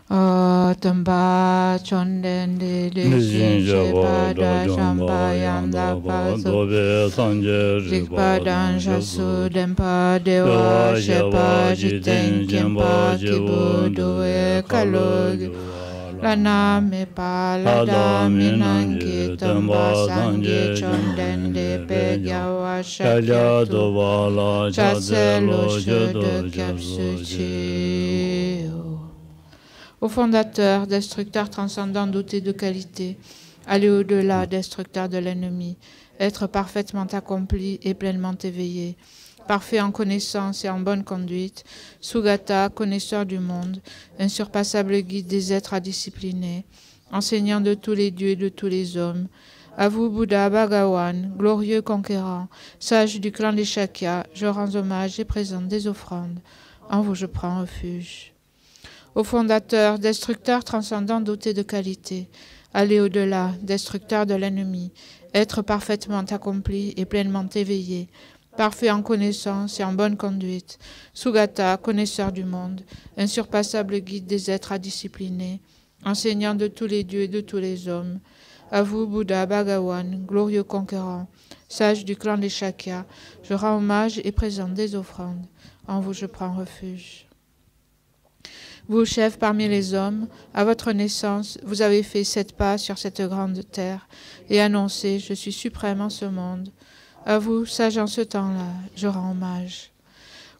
Tamba chonden de Nijin de Java pada Dajamba shamba Yanda yanda Ba paso Dobe Sanje Riba Jikpadan jasu Jasu dempa dewa Dewa shepa Java jiten Jiten Jemba kempa kibu Jevu duwe Duwe Kalo kalog Juwa Lana Lama me pa Lada lada minangi Minanji tamba Tamba sanje Sanje chonden de Jembe pe Beja gyawa Chaja shakyatu Doba La Chasse lo Chadelo che de Jedo Jesu kapsuchi. Jehu Au fondateur, destructeur transcendant doté de qualité, aller au-delà, destructeur de l'ennemi, être parfaitement accompli et pleinement éveillé, parfait en connaissance et en bonne conduite, Sugata, connaisseur du monde, insurpassable guide des êtres disciplinés, enseignant de tous les dieux et de tous les hommes, à vous, Bouddha Bhagawan, glorieux conquérant, sage du clan des Shakya, je rends hommage et présente des offrandes. En vous je prends refuge. Au fondateur, destructeur transcendant doté de qualité, aller au-delà, destructeur de l'ennemi, être parfaitement accompli et pleinement éveillé, parfait en connaissance et en bonne conduite, Sugata, connaisseur du monde, insurpassable guide des êtres disciplinés, enseignant de tous les dieux et de tous les hommes, à vous, Bouddha Bhagawan, glorieux conquérant, sage du clan des Shakya, je rends hommage et présente des offrandes. En vous je prends refuge. Vous, chef parmi les hommes, à votre naissance, vous avez fait 7 pas sur cette grande terre et annoncé « Je suis suprême en ce monde ». À vous, sage en ce temps-là, je rends hommage.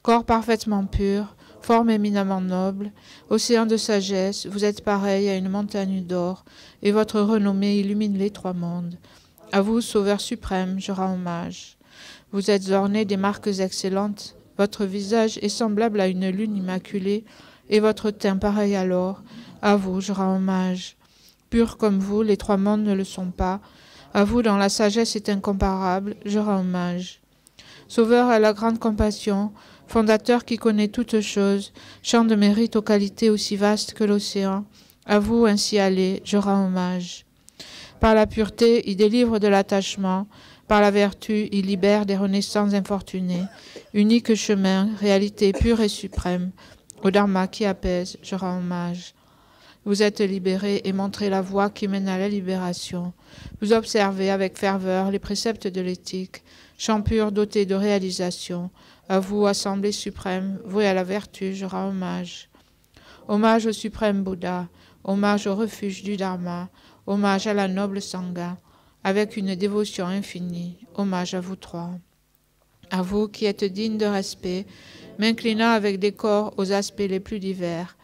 Corps parfaitement pur, forme éminemment noble, océan de sagesse, vous êtes pareil à une montagne d'or et votre renommée illumine les 3 mondes. À vous, sauveur suprême, je rends hommage. Vous êtes orné des marques excellentes, votre visage est semblable à une lune immaculée, et votre teint pareil à l'or, à vous je rends hommage. Pur comme vous, les 3 mondes ne le sont pas, à vous dont la sagesse est incomparable, je rends hommage. Sauveur à la grande compassion, fondateur qui connaît toutes choses, champ de mérite aux qualités aussi vastes que l'océan, à vous ainsi allez, je rends hommage. Par la pureté, il délivre de l'attachement, par la vertu, il libère des renaissances infortunées, unique chemin, réalité pure et suprême, au Dharma qui apaise, je rends hommage. Vous êtes libérés et montrez la voie qui mène à la libération. Vous observez avec ferveur les préceptes de l'éthique, champ pur doté de réalisation. À vous, Assemblée suprême, vouée à la vertu, je rends hommage. Hommage au suprême Bouddha, hommage au refuge du Dharma, hommage à la noble Sangha, avec une dévotion infinie, hommage à vous 3. À vous qui êtes dignes de respect, m'inclinant avec décor aux aspects les plus divers,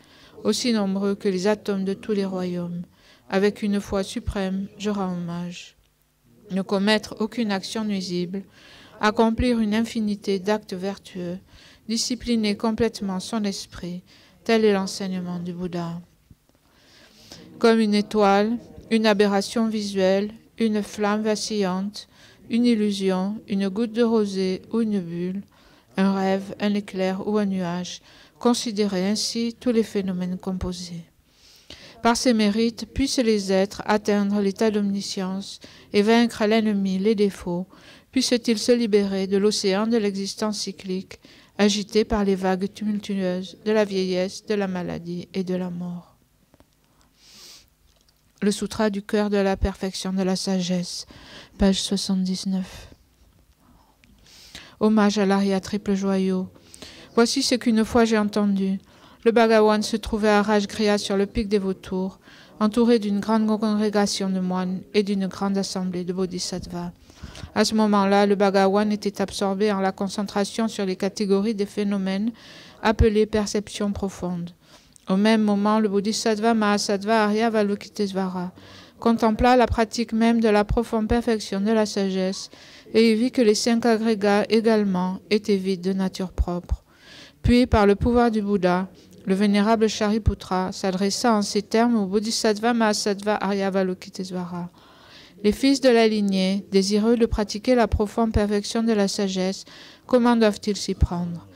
aussi nombreux que les atomes de tous les royaumes. Avec une foi suprême, je rends hommage. Ne commettre aucune action nuisible, accomplir une infinité d'actes vertueux, discipliner complètement son esprit, tel est l'enseignement du Bouddha. Comme une étoile, une aberration visuelle, une flamme vacillante, une illusion, une goutte de rosée ou une bulle, un rêve, un éclair ou un nuage, considérez ainsi tous les phénomènes composés. Par ces mérites, puissent les êtres atteindre l'état d'omniscience et vaincre l'ennemi, les défauts, puissent-ils se libérer de l'océan de l'existence cyclique, agité par les vagues tumultueuses de la vieillesse, de la maladie et de la mort. Le Sutra du cœur de la perfection de la sagesse, page 79. Hommage à l'Arya triple joyau. Voici ce qu'une fois j'ai entendu. Le Bhagawan se trouvait à Rajgriha sur le pic des vautours, entouré d'une grande congrégation de moines et d'une grande assemblée de bodhisattvas. À ce moment-là, le Bhagawan était absorbé en la concentration sur les catégories des phénomènes appelés perceptions profondes. Au même moment, le bodhisattva Mahasattva Arya Avalokitesvara contempla la pratique même de la profonde perfection de la sagesse et il vit que les 5 agrégats également étaient vides de nature propre. Puis, par le pouvoir du Bouddha, le vénérable Shariputra s'adressa en ces termes au bodhisattva Mahasattva Arya Avalokitesvara. Les fils de la lignée, désireux de pratiquer la profonde perfection de la sagesse, comment doivent-ils s'y prendre?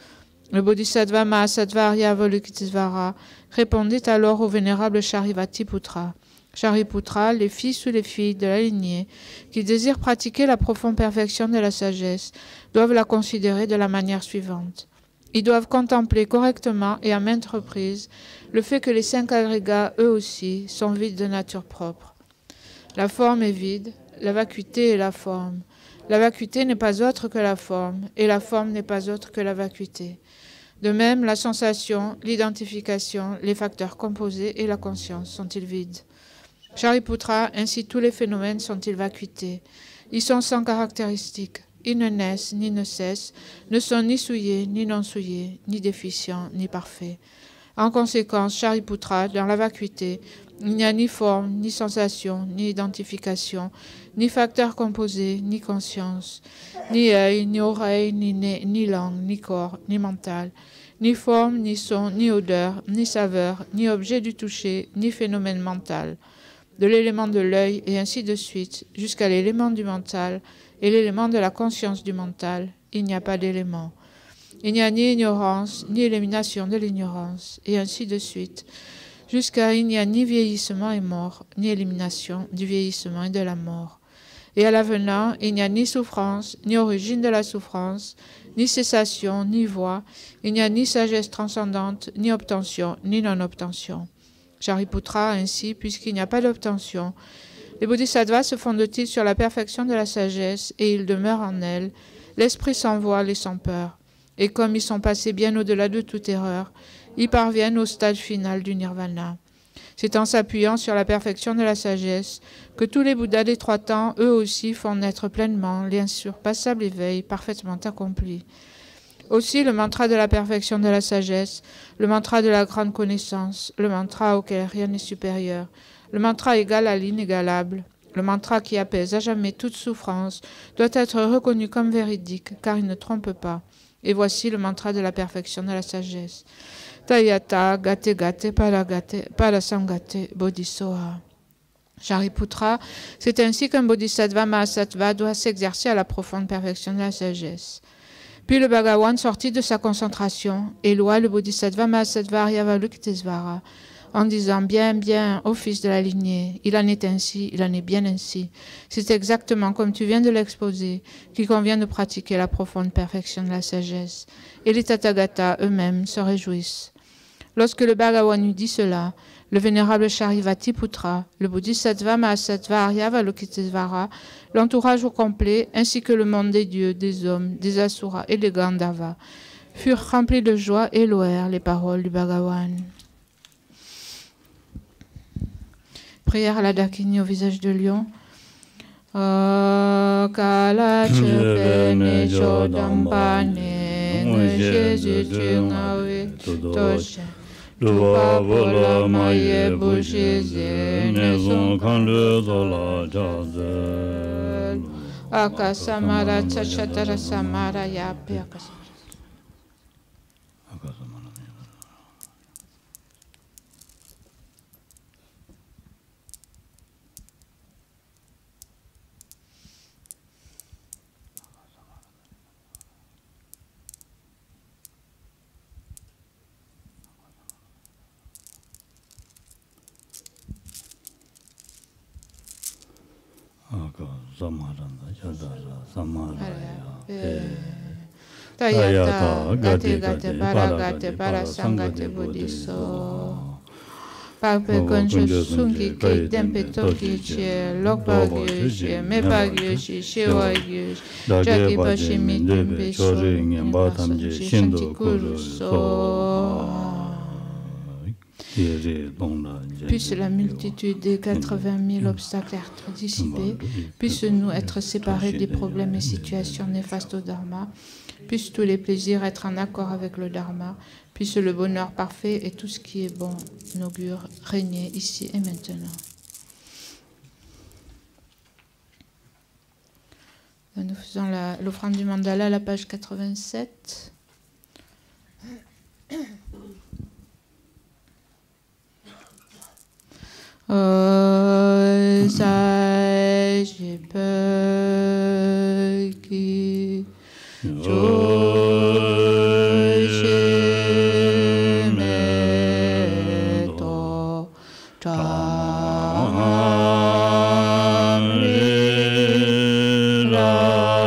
Le bodhisattva Mahasattva Arya Avalokitesvara répondit alors au vénérable Shariputra. Shariputra, les fils ou les filles de la lignée qui désirent pratiquer la profonde perfection de la sagesse doivent la considérer de la manière suivante. Ils doivent contempler correctement et à maintes reprises le fait que les 5 agrégats, eux aussi, sont vides de nature propre. La forme est vide, la vacuité est la forme. La vacuité n'est pas autre que la forme, et la forme n'est pas autre que la vacuité. De même, la sensation, l'identification, les facteurs composés et la conscience sont-ils vides. Shariputra, ainsi tous les phénomènes sont-ils vacuités. Ils sont sans caractéristiques. Ils ne naissent ni ne cessent, ne sont ni souillés ni non souillés, ni déficients ni parfaits. En conséquence, Shariputra, dans la vacuité, il n'y a ni forme, ni sensation, ni identification, ni facteur composé, ni conscience, ni œil, ni oreille, ni nez, ni langue, ni corps, ni mental, ni forme, ni son, ni odeur, ni saveur, ni objet du toucher, ni phénomène mental, de l'élément de l'œil et ainsi de suite, jusqu'à l'élément du mental et l'élément de la conscience du mental, il n'y a pas d'élément. Il n'y a ni ignorance, ni élimination de l'ignorance, et ainsi de suite, jusqu'à il n'y a ni vieillissement et mort, ni élimination du vieillissement et de la mort. Et à l'avenant, il n'y a ni souffrance, ni origine de la souffrance, ni cessation, ni voie, il n'y a ni sagesse transcendante, ni obtention, ni non-obtention. Shariputra, ainsi, puisqu'il n'y a pas d'obtention, les bodhisattvas se fondent-ils sur la perfection de la sagesse, et ils demeurent en elle, l'esprit sans voile et sans peur. Et comme ils sont passés bien au-delà de toute erreur, ils parviennent au stade final du nirvana. C'est en s'appuyant sur la perfection de la sagesse que tous les Bouddhas des 3 temps, eux aussi, font naître pleinement l'insurpassable éveil parfaitement accompli. Aussi, le mantra de la perfection de la sagesse, le mantra de la grande connaissance, le mantra auquel rien n'est supérieur, le mantra égal à l'inégalable, le mantra qui apaise à jamais toute souffrance, doit être reconnu comme véridique, car il ne trompe pas. Et voici le mantra de la perfection de la sagesse. Tayata gate gate parasangate bodhisoha. Shariputra, c'est ainsi qu'un bodhisattva mahasattva doit s'exercer à la profonde perfection de la sagesse. Puis le Bhagawan sortit de sa concentration et loua le bodhisattva mahasattva Aryavalokitesvara en disant « Bien, bien, ô fils de la lignée, il en est ainsi, il en est bien ainsi. C'est exactement comme tu viens de l'exposer qu'il convient de pratiquer la profonde perfection de la sagesse. » Et les Tathagatas eux-mêmes se réjouissent. Lorsque le Bhagawan eut dit cela, le vénérable Sharivattiputra, le bodhisattva mahasattva Aryavalokitesvara, l'entourage au complet, ainsi que le monde des dieux, des hommes, des asuras et des Gandharvas, furent remplis de joie et louèrent les paroles du Bhagawan. Prière à la Dakini au visage de lion. Kala chepene jodampane, Jésus tu ngawe toshe. Luwa vola maye boucheze, maison quand le dola jazel. Akasamara tachatara samara yape akasamara. Tayata gate gate para sangate buddhiso. Pape gonjo sungi ke dempe toki che lokpa gyushe mepa gyushe shewa gyushe jaki pashi mi dempe shori nyamba tamje shindo kuru so. Puisse la multitude des 80 000 obstacles être dissipés, puisse-nous être séparés des problèmes et situations néfastes au Dharma, puissent tous les plaisirs être en accord avec le Dharma, puisse le bonheur parfait et tout ce qui est bon inaugure régner ici et maintenant. Nous faisons l'offrande du mandala à la page 87. Sage Peki Joshi Meto Tamri Ralinshi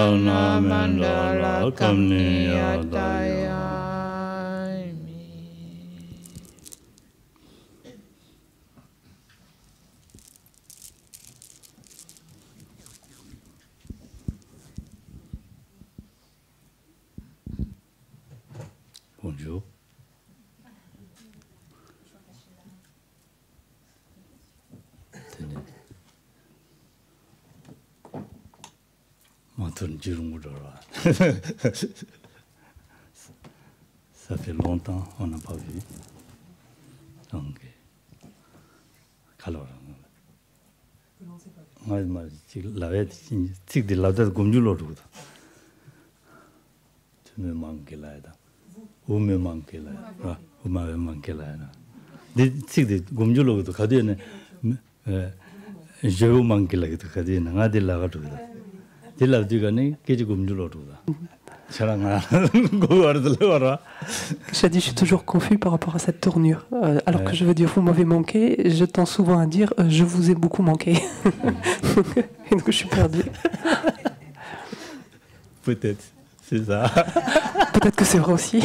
Jana Mandala Kamniyataya. Bonjour. Ça fait longtemps qu'on n'a pas vu. Donc, alors, tu me manques là. Vous me manquez là. Vous m'avez manqué là. Je vous manque là. J'ai dit, je suis toujours confus par rapport à cette tournure. Alors que je veux dire, vous m'avez manqué, je tends souvent à dire, je vous ai beaucoup manqué. Et donc je suis perdu. Peut-être, c'est ça. Peut-être que c'est vrai aussi.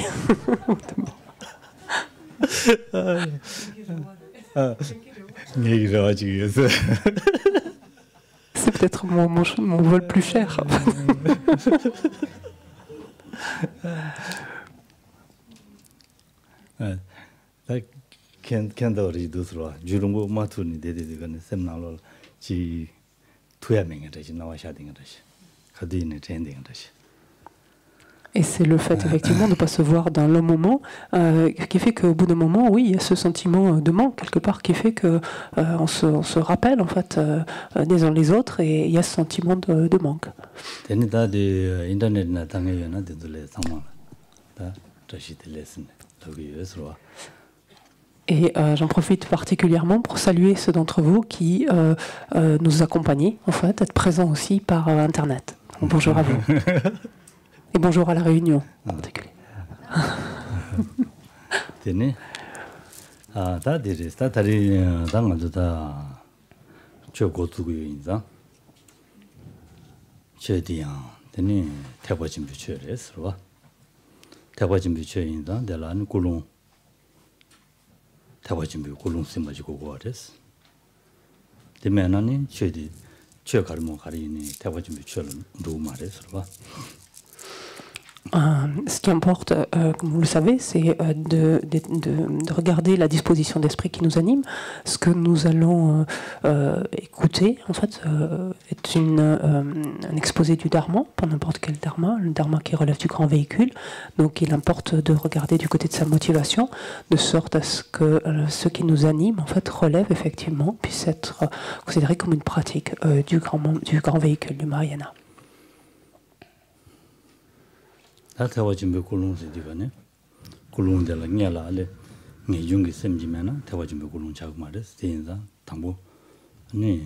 C'est peut-être mon vol plus cher. Et c'est le fait effectivement de ne pas se voir dans le moment qui fait qu'au bout d'un moment, oui, il y a ce sentiment de manque quelque part qui fait que on se rappelle en fait les uns les autres et il y a ce sentiment de manque. Et j'en profite particulièrement pour saluer ceux d'entre vous qui nous accompagnent en fait, être présents aussi par Internet. Donc, bonjour à vous. Et bonjour à la Réunion en particulier. Ce qui importe, comme vous le savez, c'est de regarder la disposition d'esprit qui nous anime. Ce que nous allons écouter, en fait, est un exposé du Dharma, pas n'importe quel Dharma, le Dharma qui relève du grand véhicule. Donc il importe de regarder du côté de sa motivation, de sorte à ce que ce qui nous anime, en fait, relève effectivement, puisse être considéré comme une pratique du grand véhicule, du Mahayana. 다 태워진 굴롱 세디가네 굴롱들 냐라래 네 셈지면은 태워진 굴롱 작업 말했어 대인자 당보 네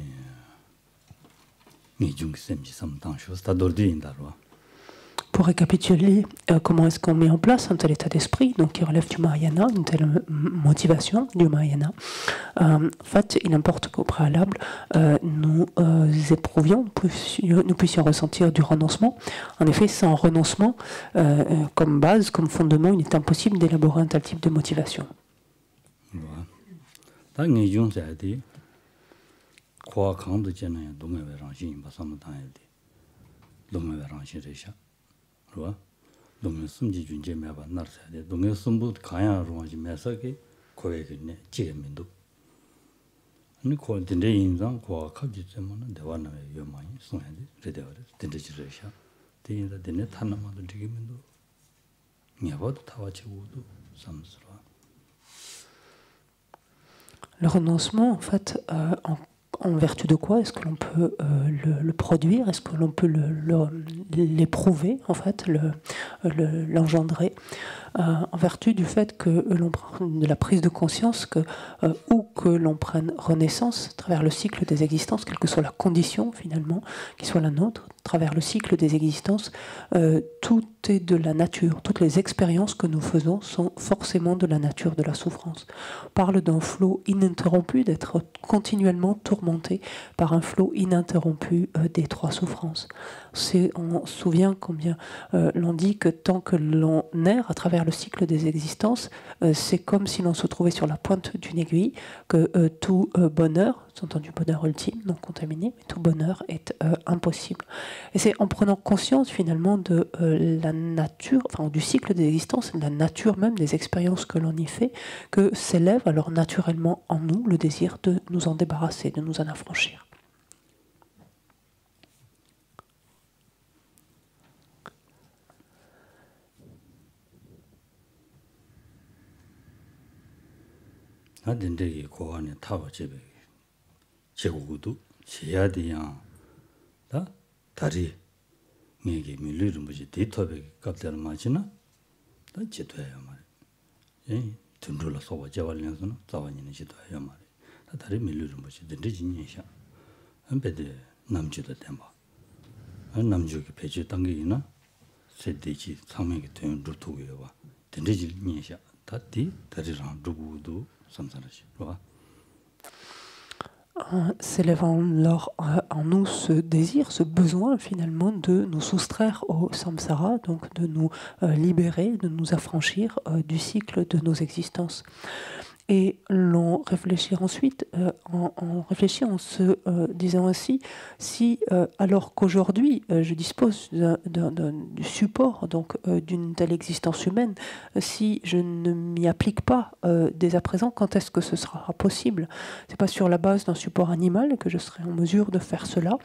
셈지 삼당쇼 스타도르디인다로. Pour récapituler comment est-ce qu'on met en place un tel état d'esprit, donc qui relève du Mahayana, une telle motivation du Mahayana, en fait, il importe qu'au préalable, nous éprouvions, nous puissions ressentir du renoncement. En effet, sans renoncement, comme base, comme fondement, il est impossible d'élaborer un tel type de motivation. 동네 숨지 준제 매바 날사데 동네 숨부 가야 로지 매서게 고에겠네 지면도 아니 코한테 인상 고아 갑지 때문에 대화나 요만이 송해데 제대로 된대지르샤 대인다 되네 타나마도 되기면도 냐바도 타와치고도 삼스러. Le renoncement, en fait, en vertu de quoi est-ce que l'on peut le produire? Est-ce que l'on peut l'éprouver, en fait, l'engendrer en vertu du fait que l'on prend de la prise de conscience que ou que l'on prenne renaissance à travers le cycle des existences, quelle que soit la condition finalement qui soit la nôtre, à travers le cycle des existences, tout est de la nature. Toutes les expériences que nous faisons sont forcément de la nature de la souffrance. On parle d'un flot ininterrompu, d'être continuellement tourmenté par un flot ininterrompu des trois souffrances. On se souvient combien l'on dit que tant que l'on erre à travers le cycle des existences, c'est comme si l'on se trouvait sur la pointe d'une aiguille, que tout bonheur, entendu bonheur ultime, non contaminé, mais tout bonheur est impossible. Et c'est en prenant conscience finalement de la nature, enfin du cycle des existences, de la nature même des expériences que l'on y fait, que s'élève alors naturellement en nous le désir de nous en débarrasser, de nous en affranchir. 제국도 제야디야 다 다리 내게 밀리는 뭐지 데이터백이 값대로 맞지나 다 제도야 말이야 예 든들어 서버 제발년서는 자원이는 제도야 말이야 다 다리 밀리는 뭐지 든지진이야 안배데 남주도 된바 안 남주기 배주 단계이나 세대지 상명이 되는 루트고요 봐 든지진이야 다디 다리랑 누구도 삼사라지 봐 s'élèvant alors en nous ce désir, ce besoin finalement de nous soustraire au samsara, donc de nous libérer, de nous affranchir du cycle de nos existences. Et l'on réfléchit ensuite, on réfléchit en se disant ainsi, si alors qu'aujourd'hui je dispose du support donc d'une telle existence humaine, si je ne m'y applique pas dès à présent, quand est-ce que ce sera possible? C'est pas sur la base d'un support animal que je serai en mesure de faire cela.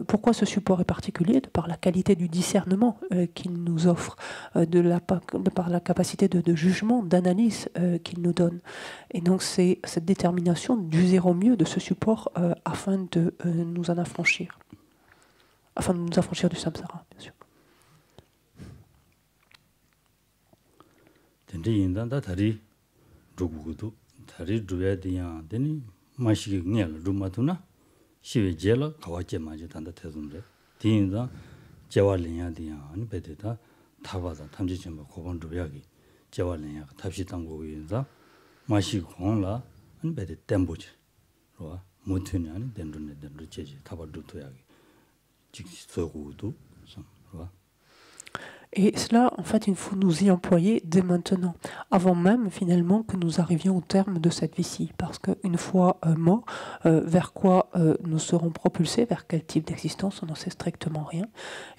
Pourquoi ce support est particulier? De par la qualité du discernement qu'il nous offre, de par la capacité de jugement, d'analyse qu'il nous donne. Et donc c'est cette détermination d'user au mieux de ce support afin de nous en affranchir. Afin de nous affranchir du samsara, bien sûr. 마시고라 안 베데 템보지 로아 못으니 아니 덴르네 덴르 제지 타바르토야기 직소고도 좀 로아 Et cela, en fait, il faut nous y employer dès maintenant, avant même finalement que nous arrivions au terme de cette vie-ci. Parce qu'une fois morts, vers quoi nous serons propulsés, vers quel type d'existence, on n'en sait strictement rien.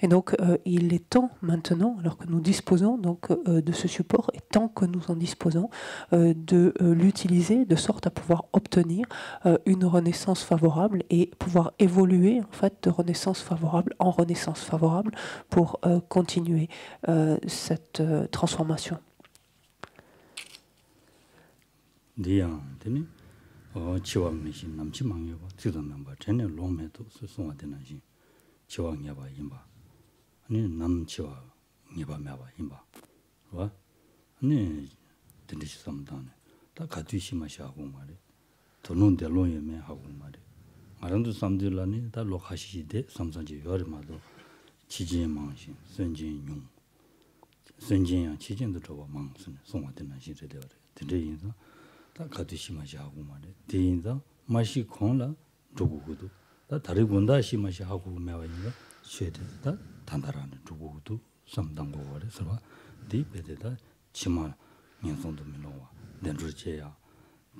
Et donc, il est temps maintenant, alors que nous disposons donc de ce support, et tant que nous en disposons, de l'utiliser de sorte à pouvoir obtenir une renaissance favorable et pouvoir évoluer en fait de renaissance favorable en renaissance favorable pour continuer cette transformation. 선진양 지진도 저거 망선 송화되는 시대에 된대인서 다 가두시마시 하고 말에 대인서 마시 콩라 두고고도 다 다리군다 시마시 하고 매와인가 쉐데다 단다라는 두고고도 삼당고 그래서 디베데다 치마 민송도 밀어와 낸르제야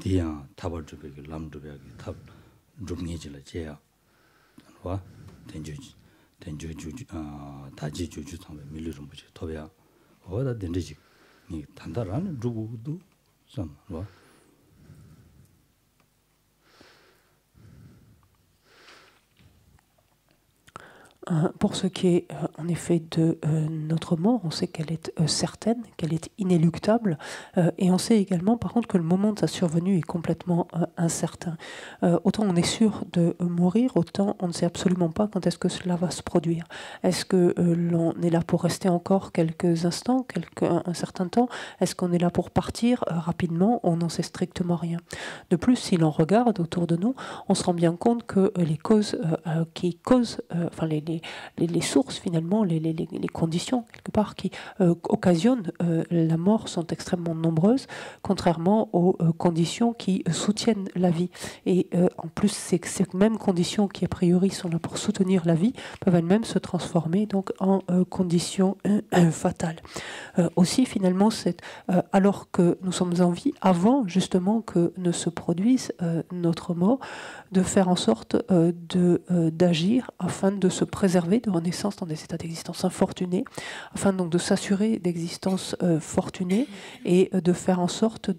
디야 타버주베기 람주베기 탑 rum니질라 제야 와 된주지 다지주주 상에 밀르름 보지 토야 어다 된지지 니 단다라는 누구도 좀 와. Pour ce qui est en effet de notre mort, on sait qu'elle est certaine, qu'elle est inéluctable, et on sait également par contre que le moment de sa survenue est complètement incertain. Autant on est sûr de mourir, autant on ne sait absolument pas quand est-ce que cela va se produire. Est-ce que l'on est là pour rester encore quelques instants, un certain temps? Est-ce qu'on est là pour partir rapidement? On n'en sait strictement rien. De plus, si l'on regarde autour de nous, on se rend bien compte que les causes qui causent, enfin les les sources, finalement, les conditions, quelque part, qui occasionnent la mort sont extrêmement nombreuses, contrairement aux conditions qui soutiennent la vie. Et en plus, ces mêmes conditions qui, a priori, sont là pour soutenir la vie, peuvent elles-mêmes se transformer donc, en conditions fatales. Aussi, finalement, alors que nous sommes en vie, avant justement que ne se produise notre mort, de faire en sorte d'agir afin de se préserver de renaissance dans des états d'existence infortunés, afin donc de s'assurer d'existence fortunée et de faire en sorte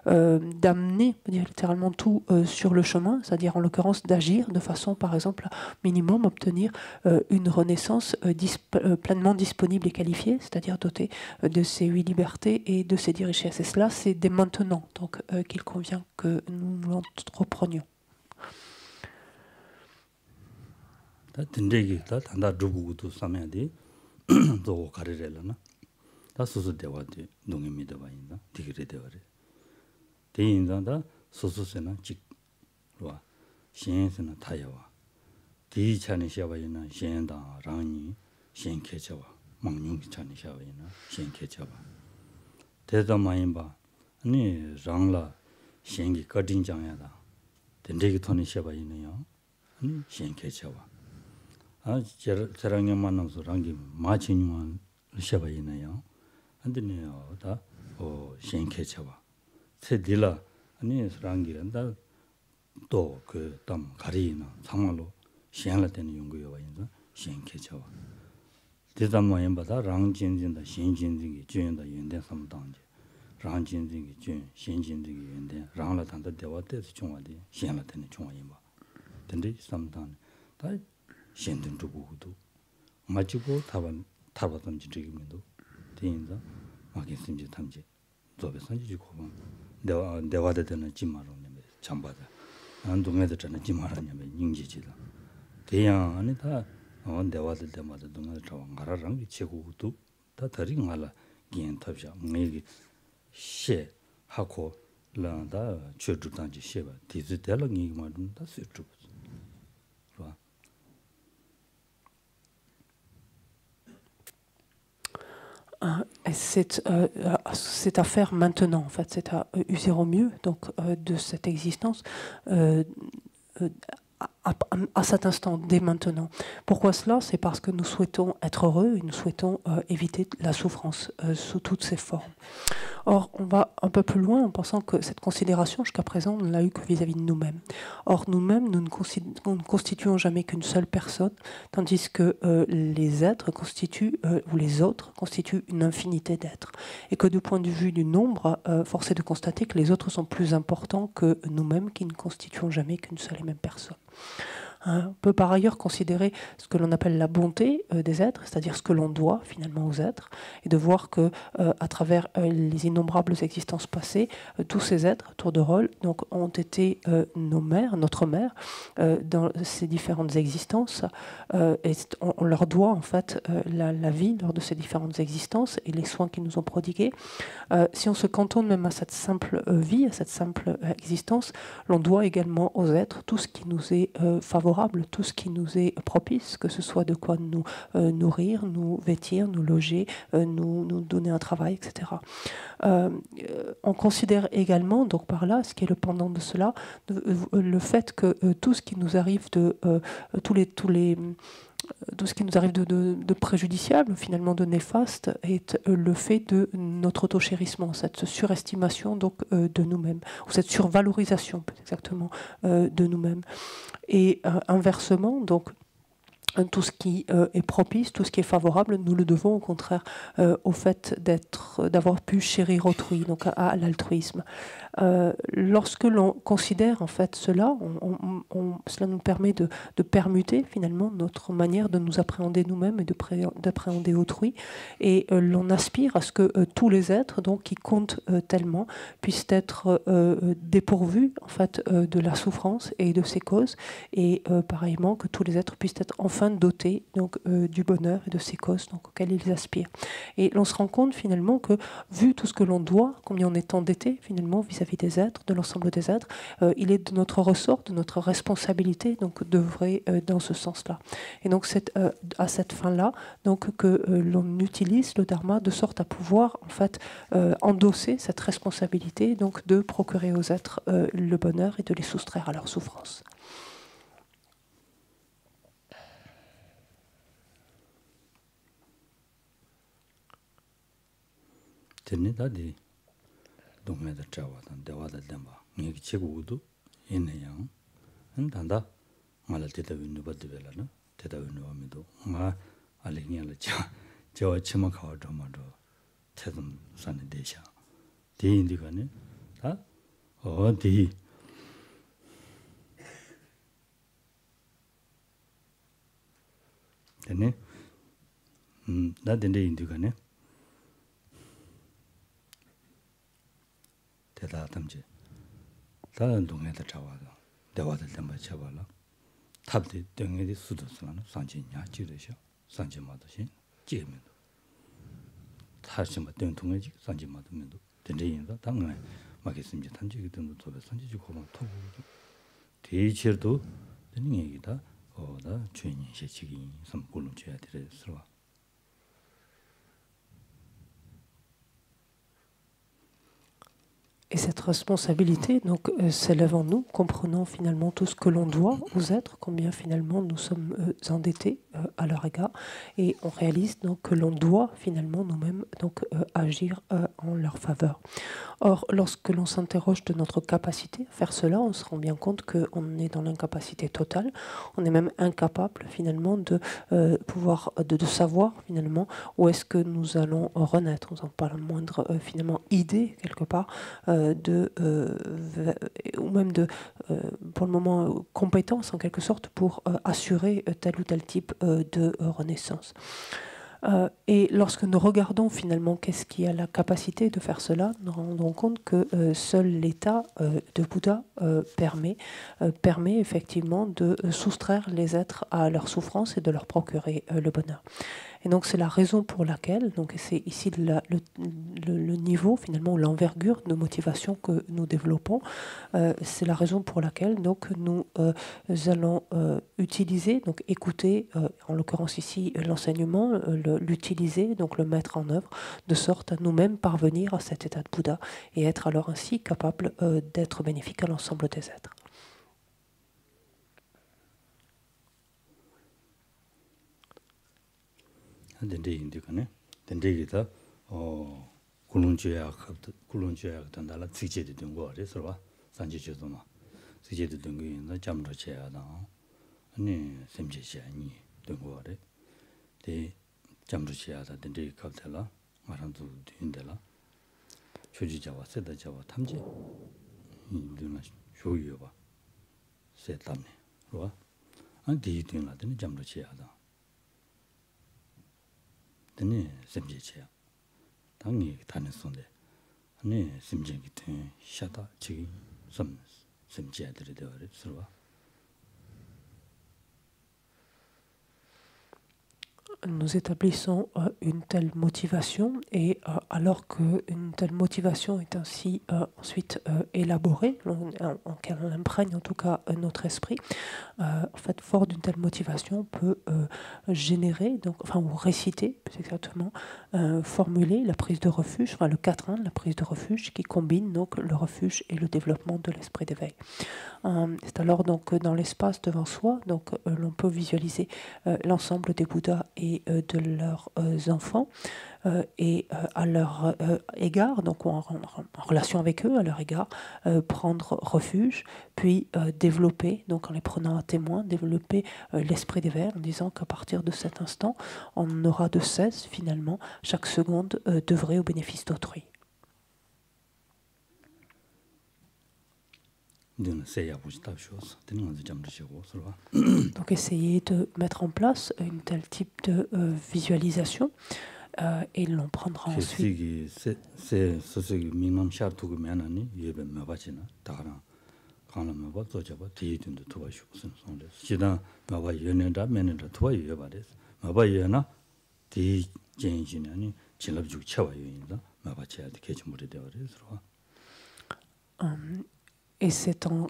d'amener littéralement tout sur le chemin, c'est-à-dire en l'occurrence d'agir de façon par exemple à minimum obtenir une renaissance pleinement disponible et qualifiée, c'est-à-dire dotée de ces 8 libertés et de ces 10 richesses. Et cela, c'est dès maintenant donc qu'il convient que nous l'entreprenions. Tendegi ta tanda drugu tu samyadi do karirela na ta susu dewa de nungi mi dewa inda digire dewa re de inda da susu sena chik wa shen sena tayawa di chani shawa ina shen da rangni shen kechawa mangyung chani shawa ina shen kechawa de da mayin ba ani rangla shen gi kadin jangya da tendegi thoni shawa ina ya ani shen kechawa 저랑에 만나서 랑기 마치니만 셔봐이나요. 안되네요. 다 신케쳐봐. 세딜라 아니 랑기란다 또그담 가리나 상말로 시행할 때는 연구요 와인다 신케쳐봐. 대담만 받아 랑진진다 신진진이 주연다 연대 삼당제. 랑진진이 주 신진진이 연대 랑라 단다 대화때서 중화돼 시행할 때는 중화인 봐. 근데 삼당 다 신든 두고도 마치고 타바던 지적이면도 대인자 마겠는지 탐지 저배 선지고 봐 대화대 되는 지마로네 참바다 안동에도 전에 지마라냐면 인지지다 대양 안에 다 대화될 때마다 동안 저 가라랑 지고도 다 다른 말라 기엔 탑샤 매기 셰 하고 라다 최주단지 셰바 디지털 얘기만 다 쓰죠. C'est à faire maintenant, en fait, c'est à user au mieux donc, de cette existence à cet instant, dès maintenant. Pourquoi cela? C'est parce que nous souhaitons être heureux et nous souhaitons éviter la souffrance sous toutes ses formes. Or, on va un peu plus loin en pensant que cette considération, jusqu'à présent, on ne l'a eu que vis-à-vis de nous-mêmes. Or, nous-mêmes, nous ne constituons jamais qu'une seule personne, tandis que les êtres constituent, ou les autres, constituent une infinité d'êtres. Et que du point de vue du nombre, force est de constater que les autres sont plus importants que nous-mêmes, qui ne constituons jamais qu'une seule et même personne. On peut par ailleurs considérer ce que l'on appelle la bonté des êtres, c'est-à-dire ce que l'on doit finalement aux êtres, et de voir que à travers les innombrables existences passées, tous ces êtres, tour de rôle, donc, ont été nos mères, notre mère, dans ces différentes existences, et on leur doit en fait la vie lors de ces différentes existences et les soins qu'ils nous ont prodigués. Si on se cantonne même à cette simple vie, à cette simple existence, l'on doit également aux êtres tout ce qui nous est favorable, tout ce qui nous est propice, que ce soit de quoi nous nourrir, nous vêtir, nous loger, nous donner un travail, etc. On considère également, donc par là, ce qui est le pendant de cela, le fait que tout ce qui nous arrive tout ce qui nous arrive de préjudiciable, finalement de néfaste, est le fait de notre autochérissement, cette surestimation donc, de nous-mêmes, ou cette survalorisation plus exactement de nous-mêmes. Et inversement, donc, tout ce qui est propice, tout ce qui est favorable, nous le devons au contraire au fait d'avoir pu chérir autrui, donc à l'altruisme. Lorsque l'on considère en fait cela, cela nous permet de permuter finalement notre manière de nous appréhender nous-mêmes et d'appréhender autrui, et l'on aspire à ce que tous les êtres donc qui comptent tellement puissent être dépourvus en fait de la souffrance et de ses causes, et pareillement que tous les êtres puissent être enfin dotés donc du bonheur et de ses causes donc auxquelles ils aspirent. Et l'on se rend compte finalement que vu tout ce que l'on doit, combien on est endetté finalement vis-à-vis vis-à-vis des êtres, de l'ensemble des êtres. Il est de notre ressort, de notre responsabilité, donc d'œuvrer dans ce sens-là. Et donc c'est à cette fin-là donc que l'on utilise le dharma de sorte à pouvoir en fait endosser cette responsabilité donc de procurer aux êtres le bonheur et de les soustraire à leur souffrance. Tenidadi 동네다 자와단 대화다 담바 니기 치고도 있네요. 근단다 말을 때다 위는 받들라나 때다 위는 와미도 마 알리냐를 저 치마 가도 말도 태든 산에 대샤 대인디가네 다 어디 되네 나된데 인디가네 대다 담지 다른 동네다 자와도 대화들 담바 쳐봐라 탑대 등에디 수도스는 산진냐 지르셔 산진마도신 지면도 타시마 등 동네지 산진마도 면도 된대인다 당연히 막겠습니다 단지기 등도 도배 산지지 고만 토고 대체도 되는 얘기다 어다 주인이 시치기 삼골로 줘야 되겠어. Et cette responsabilité donc s'élève en nous, comprenant finalement tout ce que l'on doit aux êtres, combien finalement nous sommes endettés à leur égard, et on réalise donc que l'on doit finalement nous-mêmes donc agir en leur faveur. Or, lorsque l'on s'interroge de notre capacité à faire cela, on se rend bien compte qu'on est dans l'incapacité totale. On est même incapable finalement de pouvoir, de savoir finalement où est-ce que nous allons renaître. Nous n'avons pas la moindre finalement idée quelque part ou même de, pour le moment, compétences en quelque sorte pour assurer tel ou tel type de renaissance. Et lorsque nous regardons finalement qu'est-ce qui a la capacité de faire cela, nous nous rendons compte que seul l'état de Bouddha permet effectivement de soustraire les êtres à leur souffrance et de leur procurer le bonheur. Et donc c'est la raison pour laquelle, donc c'est ici le niveau finalement, l'envergure de motivation que nous développons, c'est la raison pour laquelle donc nous allons utiliser, donc écouter, en l'occurrence ici l'enseignement, l'utiliser, donc le mettre en œuvre, de sorte à nous-mêmes parvenir à cet état de Bouddha et être alors ainsi capable d'être bénéfique à l'ensemble des êtres. 된대인데가네 된대기다 굴lun주야 단달라 지제도 된 거래서 봐 산지제도마 지제도 된 거는 잠도 쳐야다 아니 샘제시아니 된 거래 대 잠도 쳐야다 된대 갑달라 말한도 된달라 조지자와 세다자와 탐지 이들은 쇼유여 봐 세담네 봐 안 뒤에는 잠도 쳐야다 아니 심지체야. 당이 다는 손데. 아니 심지기 때 샤다 지기 좀 심지애들이 되어서 Nous établissons une telle motivation et alors qu'une telle motivation est ainsi ensuite élaborée, qu'elle imprègne en tout cas notre esprit, en fait, fort d'une telle motivation, on peut générer, donc, enfin, ou réciter, plus exactement, formuler la prise de refuge, enfin le quatrain de la prise de refuge qui combine donc le refuge et le développement de l'esprit d'éveil. C'est alors donc dans l'espace devant soi, donc l'on peut visualiser l'ensemble des Bouddhas et de leurs enfants et à leur égard, donc en relation avec eux, à leur égard, prendre refuge, puis développer, donc en les prenant à témoin, développer l'esprit d'éveil en disant qu'à partir de cet instant, on n'aura de cesse finalement chaque seconde d'œuvrer au bénéfice d'autrui. Donc essayer de mettre en place un tel type de visualisation et l'on prendra ensuite. Et c'est en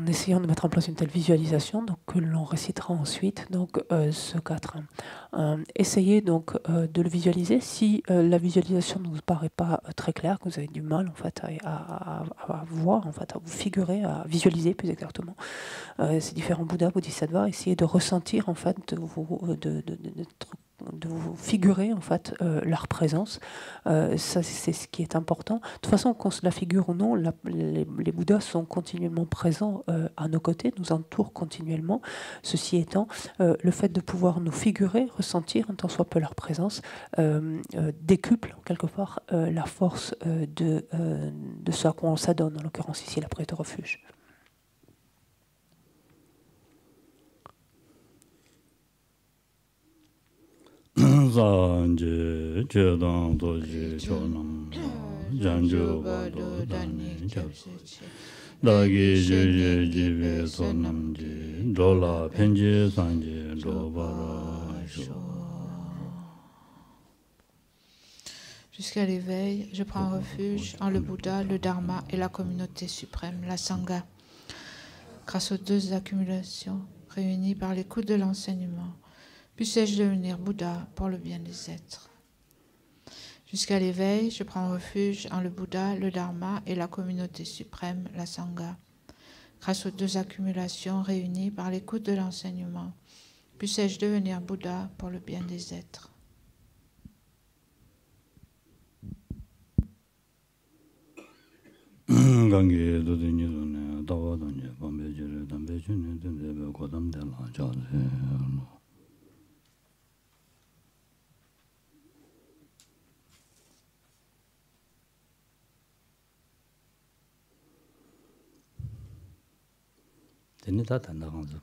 essayant de mettre en place une telle visualisation donc, que l'on récitera ensuite donc, ce quatrain. Essayez donc de le visualiser. Si la visualisation ne vous paraît pas très claire, que vous avez du mal en fait, à voir, en fait, à vous figurer, à visualiser plus exactement ces différents Bouddhas, Bodhisattvas, essayez de ressentir en fait, de vous figurer en fait leur présence. Ça c'est ce qui est important. De toute façon, qu'on se la figure ou non, les Bouddhas sont continuellement présents à nos côtés, nous entourent continuellement. Ceci étant, le fait de pouvoir nous figurer, ressentir un tant soit peu leur présence, décuple quelque part la force de ce à quoi on s'adonne, en l'occurrence ici la prière de refuge. Zanje Jedang Doji Chonam Janju Bado Dani Dagi Jeje Jive Sonam Ji Dola Penji Sanje Dobara Sho. Jusqu'à l'éveil, je prends refuge en le Bouddha, le Dharma et la communauté suprême, la Sangha. Grâce aux deux accumulations réunies par l'écoute de l'enseignement, puissais-je devenir Bouddha pour le bien des êtres. Jusqu'à l'éveil, je prends refuge en le Bouddha, le Dharma et la communauté suprême, la Sangha. Grâce aux deux accumulations réunies par l'écoute de l'enseignement, puissais-je devenir Bouddha pour le bien des êtres. Gangi Dodini Dune Dawa Dune Bambe Jere Dambe June Dune Kodam de la Jade. Tene ta tanda ganzu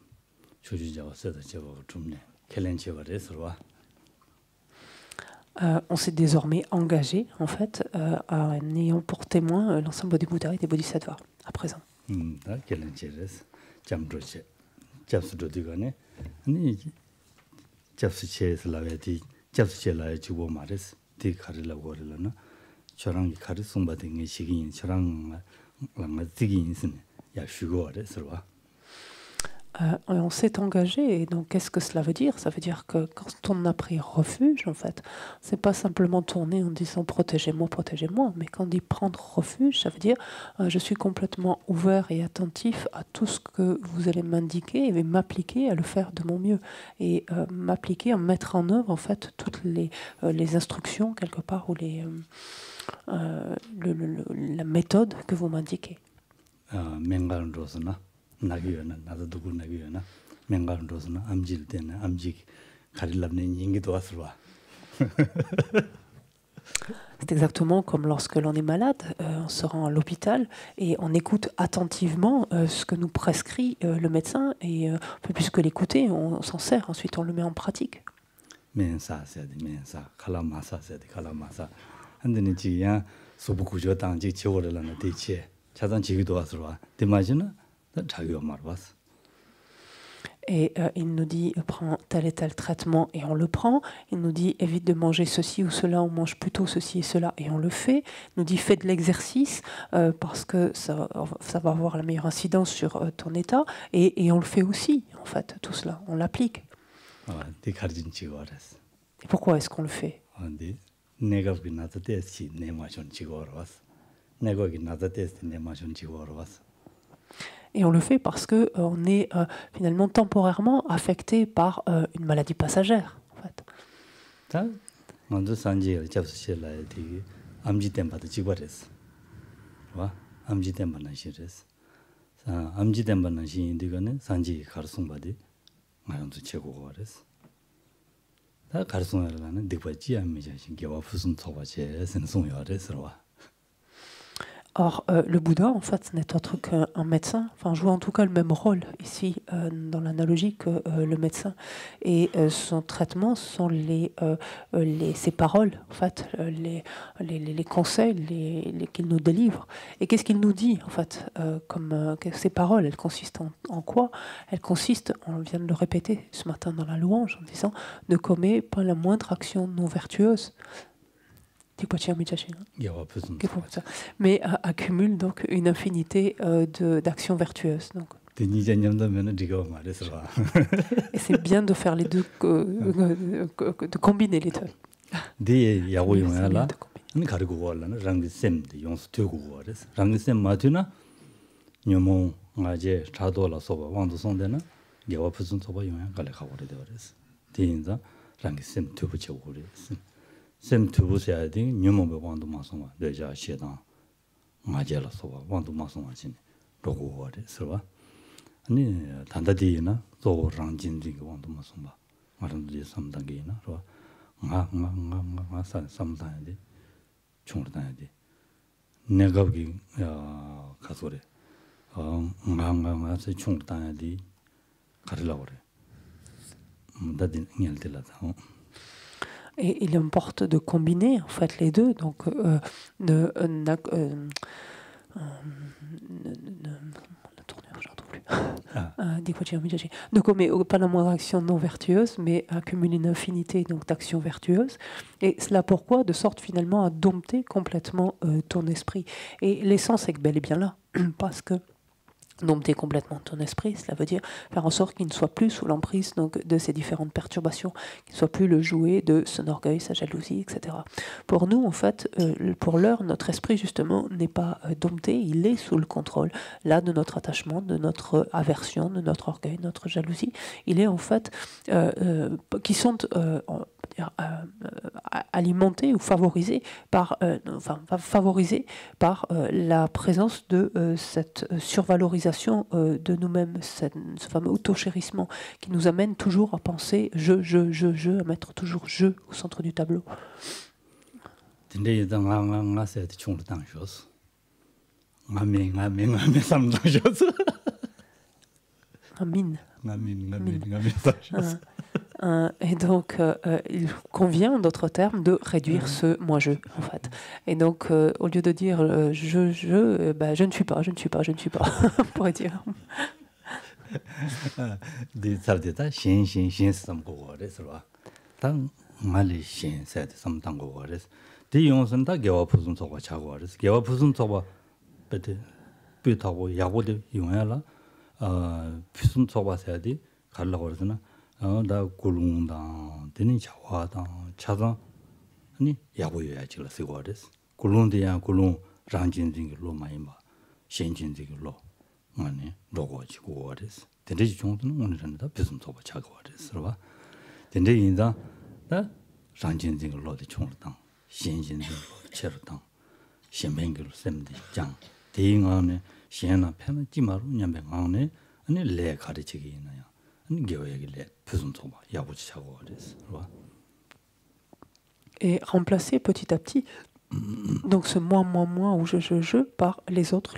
chuju jawa seda cheba chumne kelen cheba resrwa. On s'est désormais engagé, en fait, en ayant pour témoin l'ensemble des Bouddhas et des Bodhisattvas, à présent. On s'est engagé, et donc qu'est-ce que cela veut dire? Ça veut dire que quand on a pris refuge, en fait, c'est pas simplement tourner en disant protégez-moi, mais quand on dit prendre refuge, ça veut dire je suis complètement ouvert et attentif à tout ce que vous allez m'indiquer et m'appliquer à le faire de mon mieux et m'appliquer à mettre en œuvre en fait toutes les instructions quelque part ou la méthode que vous m'indiquez. 나기요나 나도 누구 나기요나 맹가로서는 암질 때는 암직 가릴랍는 인기도 왔을와. C'est exactement comme lorsque l'on est malade, on se rend à l'hôpital et on écoute attentivement ce que nous prescrit le médecin et plus que l'écouter, on s'en sert, ensuite on le met en pratique. mensa kalama kalama 안데는 지야 소부구조 당지 지워라는 대체 차단 지기도 왔을와. 대마지는 Et il nous dit, prends tel et tel traitement et on le prend. Il nous dit, évite de manger ceci ou cela, on mange plutôt ceci et cela et on le fait. Il nous dit, fais de l'exercice parce que ça va avoir la meilleure incidence sur ton état. Et on le fait aussi, en fait, tout cela, on l'applique. Et pourquoi est-ce qu'on le fait? Et on le fait parce qu'on est finalement temporairement affecté par une maladie passagère, en fait. Or, le Bouddha, en fait, ce n'est autre qu'un médecin, enfin, joue en tout cas le même rôle ici, dans l'analogie que le médecin. Et son traitement sont ses paroles, en fait, les conseils qu'il nous délivre. Et qu'est-ce qu'il nous dit, en fait, comme ces paroles, elles consistent en quoi? Elles consistent, on vient de le répéter ce matin dans la louange, en disant « Ne commets pas la moindre action non vertueuse ». mais accumule donc une infinité d'actions vertueuses. Donc. Et c'est bien de faire les deux, de combiner les deux. sem tubu se adi nyumo be wandu masongwa deja shedan ngajela soba wandu masongwa jin rogo wore sirwa ani tandadi na zo rangjin jing wandu masongwa maran de samdangi na ro nga sa samdani chungdani negabgi kasore nga se chungdani karila wore mudadin ngeldela ta. Et il importe de combiner en fait les deux, donc la tournure, je ne retrouve plus. Donc on met pas la moindre action non vertueuse, mais accumuler une infinité donc d'actions vertueuses. Et cela pourquoi? De sorte finalement à dompter complètement ton esprit. Et l'essence est bel et bien là, parce que dompter complètement ton esprit, cela veut dire faire en sorte qu'il ne soit plus sous l'emprise donc, de ces différentes perturbations, qu'il ne soit plus le jouet de son orgueil, sa jalousie, etc. Pour nous, en fait, pour l'heure, notre esprit, justement, n'est pas dompté, il est sous le contrôle, là, de notre attachement, de notre aversion, de notre orgueil, de notre jalousie. Il est, en fait, qui sont... alimentés ou favorisés par, la présence de cette survalorisation de nous-mêmes, ce fameux auto-chérissement qui nous amène toujours à penser je, à mettre toujours je au centre du tableau. Et donc, il convient, d'autres termes, de réduire ce moi-je, en fait. Et donc, au lieu de dire je ne suis pas, on pourrait dire. 다 굴룬다 되는 자와다 차다 아니 야보여야지 그래서 그랬어 굴룬데야 굴룬 랑진진로 많이 봐 신진진로 아니 로고지고 그랬어 근데 이 정도는 오늘은 다 비슷한 거 자고 그랬어 봐 근데 인다 다 랑진진로도 총을당 신진진로 체르당 신뱅기로 셈데 장 대잉안에 시에나 편은 찌마로 냠뱅안에 아니 레 가르치기 있나요 et remplacer petit à petit donc ce moi ou je par les autres,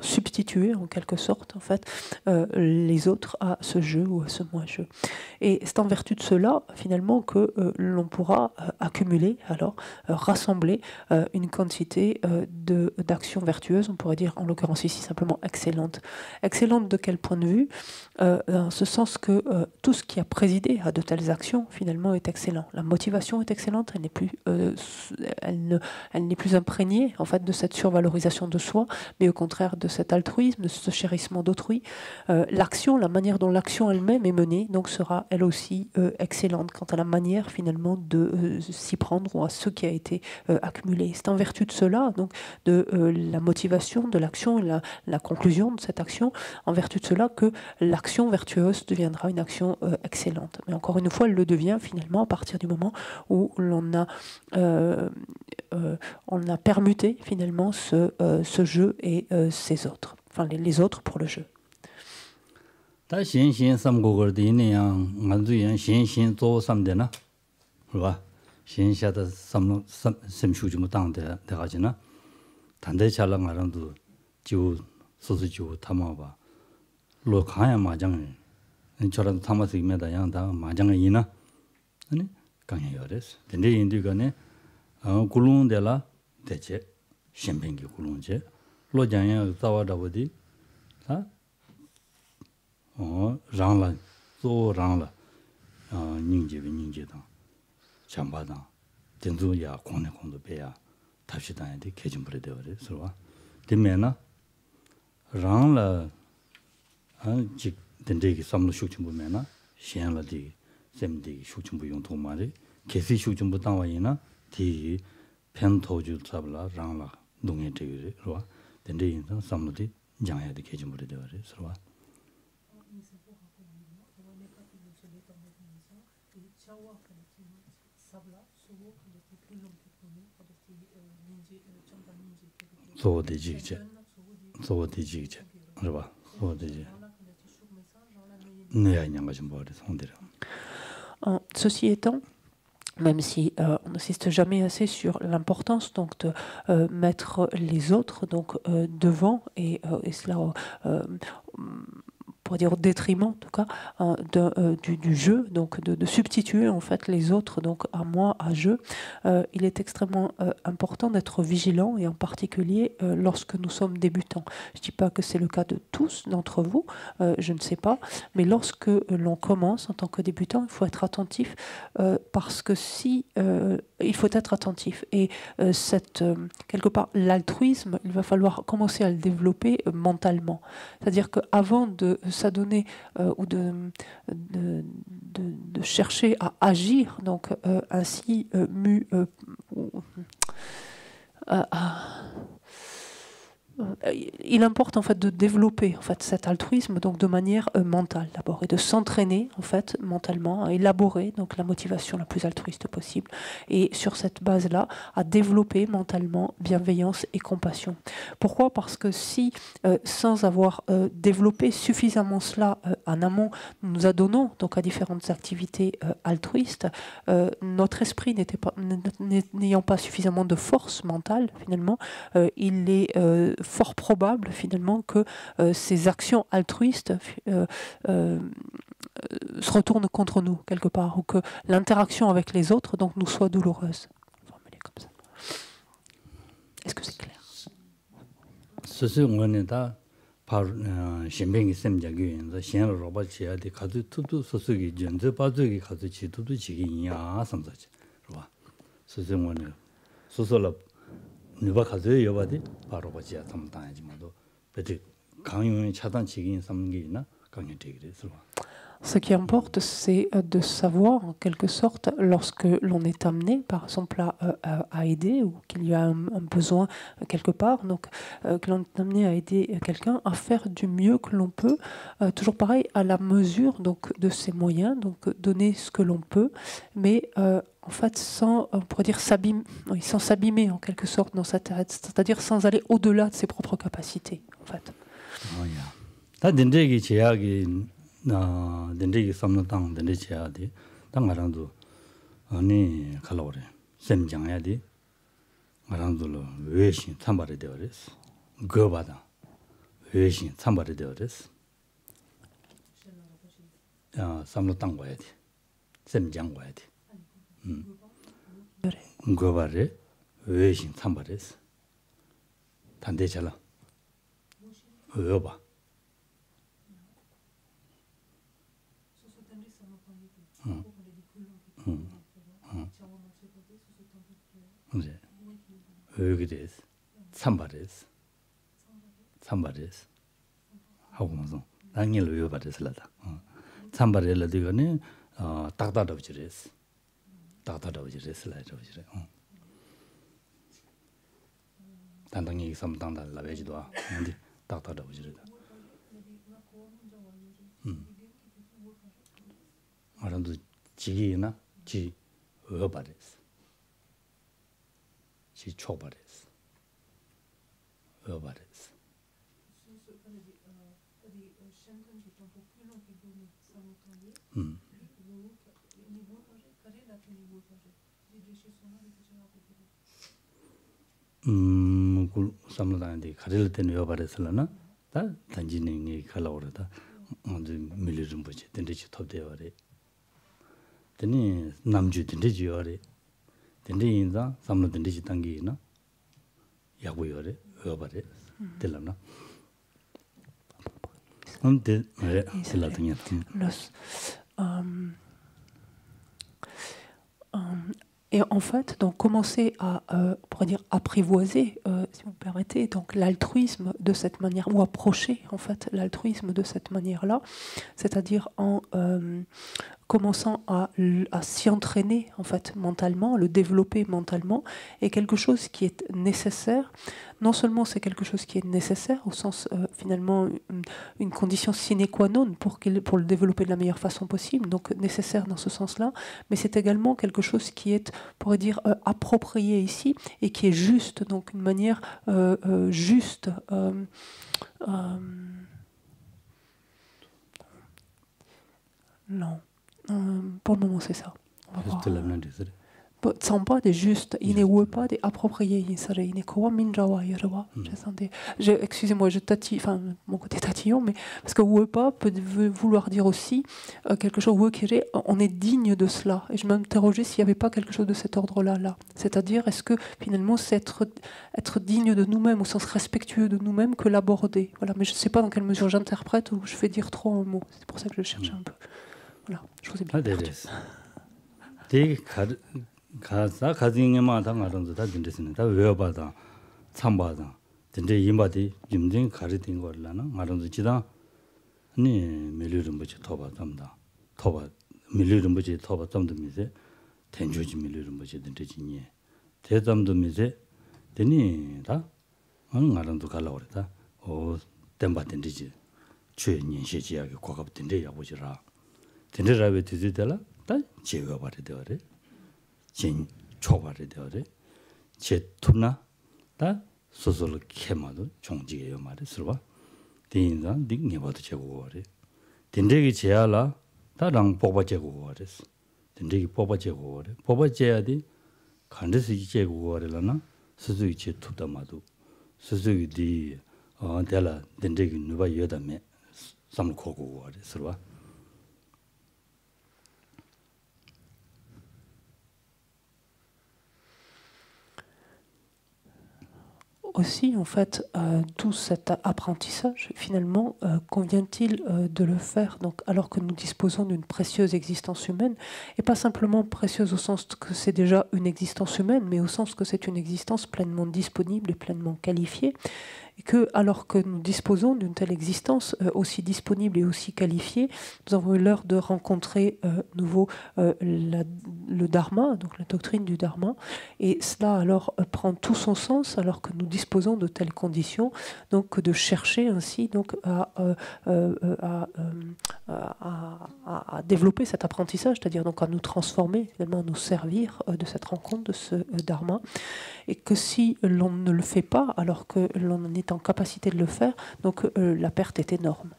substituer en quelque sorte en fait les autres à ce je ou à ce moi-je. Et c'est en vertu de cela finalement que l'on pourra accumuler, alors rassembler une quantité d'actions vertueuses, on pourrait dire en l'occurrence ici simplement excellentes. Excellentes de quel point de vue? En ce sens que tout ce qui a présidé à de telles actions finalement est excellent. La motivation est excellente, elle n'est plus imprégnée en fait de cette survalorisation de soi, mais au contraire de cet altruisme, de ce chérissement d'autrui. L'action, la manière dont l'action elle-même est menée, donc sera elle aussi excellente quant à la manière finalement de s'y prendre ou à ce qui a été accumulé. C'est en vertu de cela, donc de la motivation de l'action et la conclusion de cette action, en vertu de cela que l'action vertueuse deviendra une action excellente. Mais encore une fois, elle le devient finalement à partir du moment où on a permuté finalement ce jeu et ces autres, enfin les autres pour le jeu. 굴룬데라 대체 신뱅기 굴룬제 로장야 자와다보디 랑라 조 랑라 닝제비 닝제다 참바다 된주야 공내 공도 배야 답시 다니데 개진불에 되어래 서로와 되면은 랑라 직 된데기 삼로 쇼ችን 보면은 시행라디 셈디 쇼ችን 부 용도 말이 개시 쇼ችን 부 당와이나 디 편토주 잡라 랑라 농에 되기로와 된데 인상 삼로디 장야디 개진불에 되어래 서로와 소대지제 소대지제 알아봐 소대지 네 아니야 좀 보래 손대로. Ceci étant, même si on n'insiste jamais assez sur l'importance donc de mettre les autres donc devant et cela pour dire au détriment en tout cas du jeu, donc de substituer en fait les autres donc à moi, à jeu, il est extrêmement important d'être vigilant et en particulier lorsque nous sommes débutants. Je ne dis pas que c'est le cas de tous d'entre vous, je ne sais pas, mais lorsque l'on commence en tant que débutant, il faut être attentif parce que si il faut être attentif et quelque part l'altruisme, il va falloir commencer à le développer mentalement. C'est-à-dire qu'avant de s'adonner ou de chercher à agir donc ainsi il importe en fait de développer en fait cet altruisme donc de manière mentale d'abord et de s'entraîner en fait mentalement à élaborer donc la motivation la plus altruiste possible et sur cette base-là à développer mentalement bienveillance et compassion. Pourquoi? Parce que si sans avoir développé suffisamment cela en amont, nous nous adonnons donc à différentes activités altruistes, notre esprit n'ayant pas suffisamment de force mentale finalement, il est fort probable finalement que ces actions altruistes se retournent contre nous quelque part ou que l'interaction avec les autres donc nous soit douloureuse. Formulé comme ça. Est-ce que c'est clair? Ce on est là par 신뱅이 셈자기에서 신을 로봇 지야 돼 가도 투도 소속이 전제 빠져기 가도 지도도 지기냐 삼사지. 봐. 소정원을 소설로 누가 가져요 여바디 바로 보지야 삼단하지만도 배지 강용의 차단 지기인 삼는 게 있나 강연 되기래서. Ce qui importe, c'est de savoir, en quelque sorte, lorsque l'on est amené, par exemple, à aider ou qu'il y a un besoin quelque part, donc que l'on est amené à aider quelqu'un à faire du mieux que l'on peut, toujours pareil, à la mesure donc, de ses moyens, donc donner ce que l'on peut, mais en fait, sans, on pourrait dire, sans s'abîmer en quelque sorte dans sa tête, c'est-à-dire sans aller au-delà de ses propres capacités, en fait. 나 된대기 삼는 땅 된대지 해야 돼. 땅가랑도 아니 갈라오래. 셈장해야 돼. 가랑도로 외신 참발이 되어랬어. 거바다. 외신 참발이 되어랬어. 야, 삼는 땅 가야 돼. 셈장 가야 돼. 거바래. 외신 참발했어. 단대잖아. 여봐. 네. 여기 됐어. 참발했어. 하고 무슨 당일 왜 받았을라다. 참발을 되거니 딱다다 버지랬어. 단당이 삼당다 라베지도 와. 근데 딱다다 버지랬다. 말한도 지기나 지 어바랬어. 지 초바랬어. 어바랬어. 그 삼라다는데 가릴 때는 어바랬을라나? 다 단지능이 갈라오르다. 먼저 밀리 좀 보지. 된대지 톱대어래. 되니 남주 된대지 어래. 된대 인자 삼로 된대지 당기나? 야고여래. 어바래. 될라나? 근데 Et en fait, donc commencer à, on pourrait dire, apprivoiser, si vous me permettez, donc l'altruisme de cette manière, ou approcher en fait l'altruisme de cette manière-là, c'est-à-dire en commençant à s'y entraîner en fait mentalement, le développer mentalement, est quelque chose qui est nécessaire. Non seulement c'est quelque chose qui est nécessaire au sens finalement une condition sine qua non pour le développer de la meilleure façon possible, donc nécessaire dans ce sens-là, mais c'est également quelque chose qui est, on pourrait dire, approprié ici et qui est juste, donc une manière juste. Non. Pour le moment, c'est ça. Samba de juste, il n'est pas d'approprié, il n'est quoi minjawa yerwa. Excusez-moi, je tatille, enfin mon côté tatillon, mais parce que pas peut vouloir dire aussi quelque chose on est digne de cela. Et je m'interrogeais s'il n'y avait pas quelque chose de cet ordre-là, là. C'est-à-dire, est-ce que finalement c'est être digne de nous-mêmes au sens respectueux de nous-mêmes que l'aborder. Voilà, mais je ne sais pas dans quelle mesure j'interprète ou je fais dire trop un mot. C'est pour ça que je cherche un peu. Voilà, je vous ai bien perdu. 가사 가진에만 당하던도 다 된다스네. 다 외워봐다. 참봐다. 된데 이마디 김진 가르된 거라나. 말은도 지다. 아니 밀르름 버지 토바 담다. 토바 밀르름 버지 토바 담도 미세. 텐조지 밀르름 버지 된데지니. 대담도 미세. 되니 다. 말은도 갈라 그랬다. 땜바 된데지. 최년시지하게 과갑 된데 야보지라. 된데라 왜 되지달라? 다 제가 말이더래. 진 초발이 되어래 제 톱나 다 소소를 캐마도 종지게요 말이스르바 대인자 닉네바도 제고거래 된대기 제알라 다랑 뽑아 제고거래스 된대기 뽑아 제고거래 뽑아 제야디 간데스 제고거래라나 스스이 제 톱다마도 스스이 디 데라 된대기 누바 여다메 삼코고거래스르바 Aussi, en fait, tout cet apprentissage, finalement, convient-il de le faire donc, alors que nous disposons d'une précieuse existence humaine, et pas simplement précieuse au sens que c'est déjà une existence humaine, mais au sens que c'est une existence pleinement disponible et pleinement qualifiée, et que, alors que nous disposons d'une telle existence aussi disponible et aussi qualifiée, nous avons eu l'heure de rencontrer nouveau le Dharma, donc la doctrine du Dharma, et cela alors prend tout son sens alors que nous disposons de telles conditions, donc de chercher ainsi donc à développer cet apprentissage, c'est-à-dire donc à nous transformer, finalement à nous servir de cette rencontre, de ce Dharma, et que si l'on ne le fait pas alors que l'on est en capacité de le faire, donc la perte est énorme.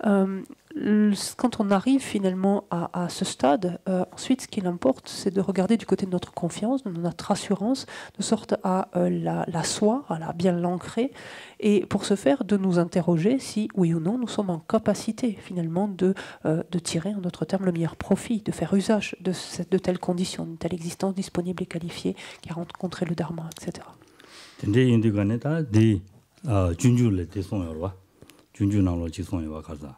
Quand on arrive finalement à ce stade, ensuite ce qu'il importe, c'est de regarder du côté de notre confiance, de notre assurance, de sorte à l'asseoir, à la bien l'ancrer, et pour ce faire, de nous interroger si, oui ou non, nous sommes en capacité finalement de tirer, en d'autres termes, le meilleur profit, de faire usage de telles conditions, de telle existence disponible et qualifiée qui a rencontré le Dharma, etc. 준주를 대송여와 준주나로 지송여와 가자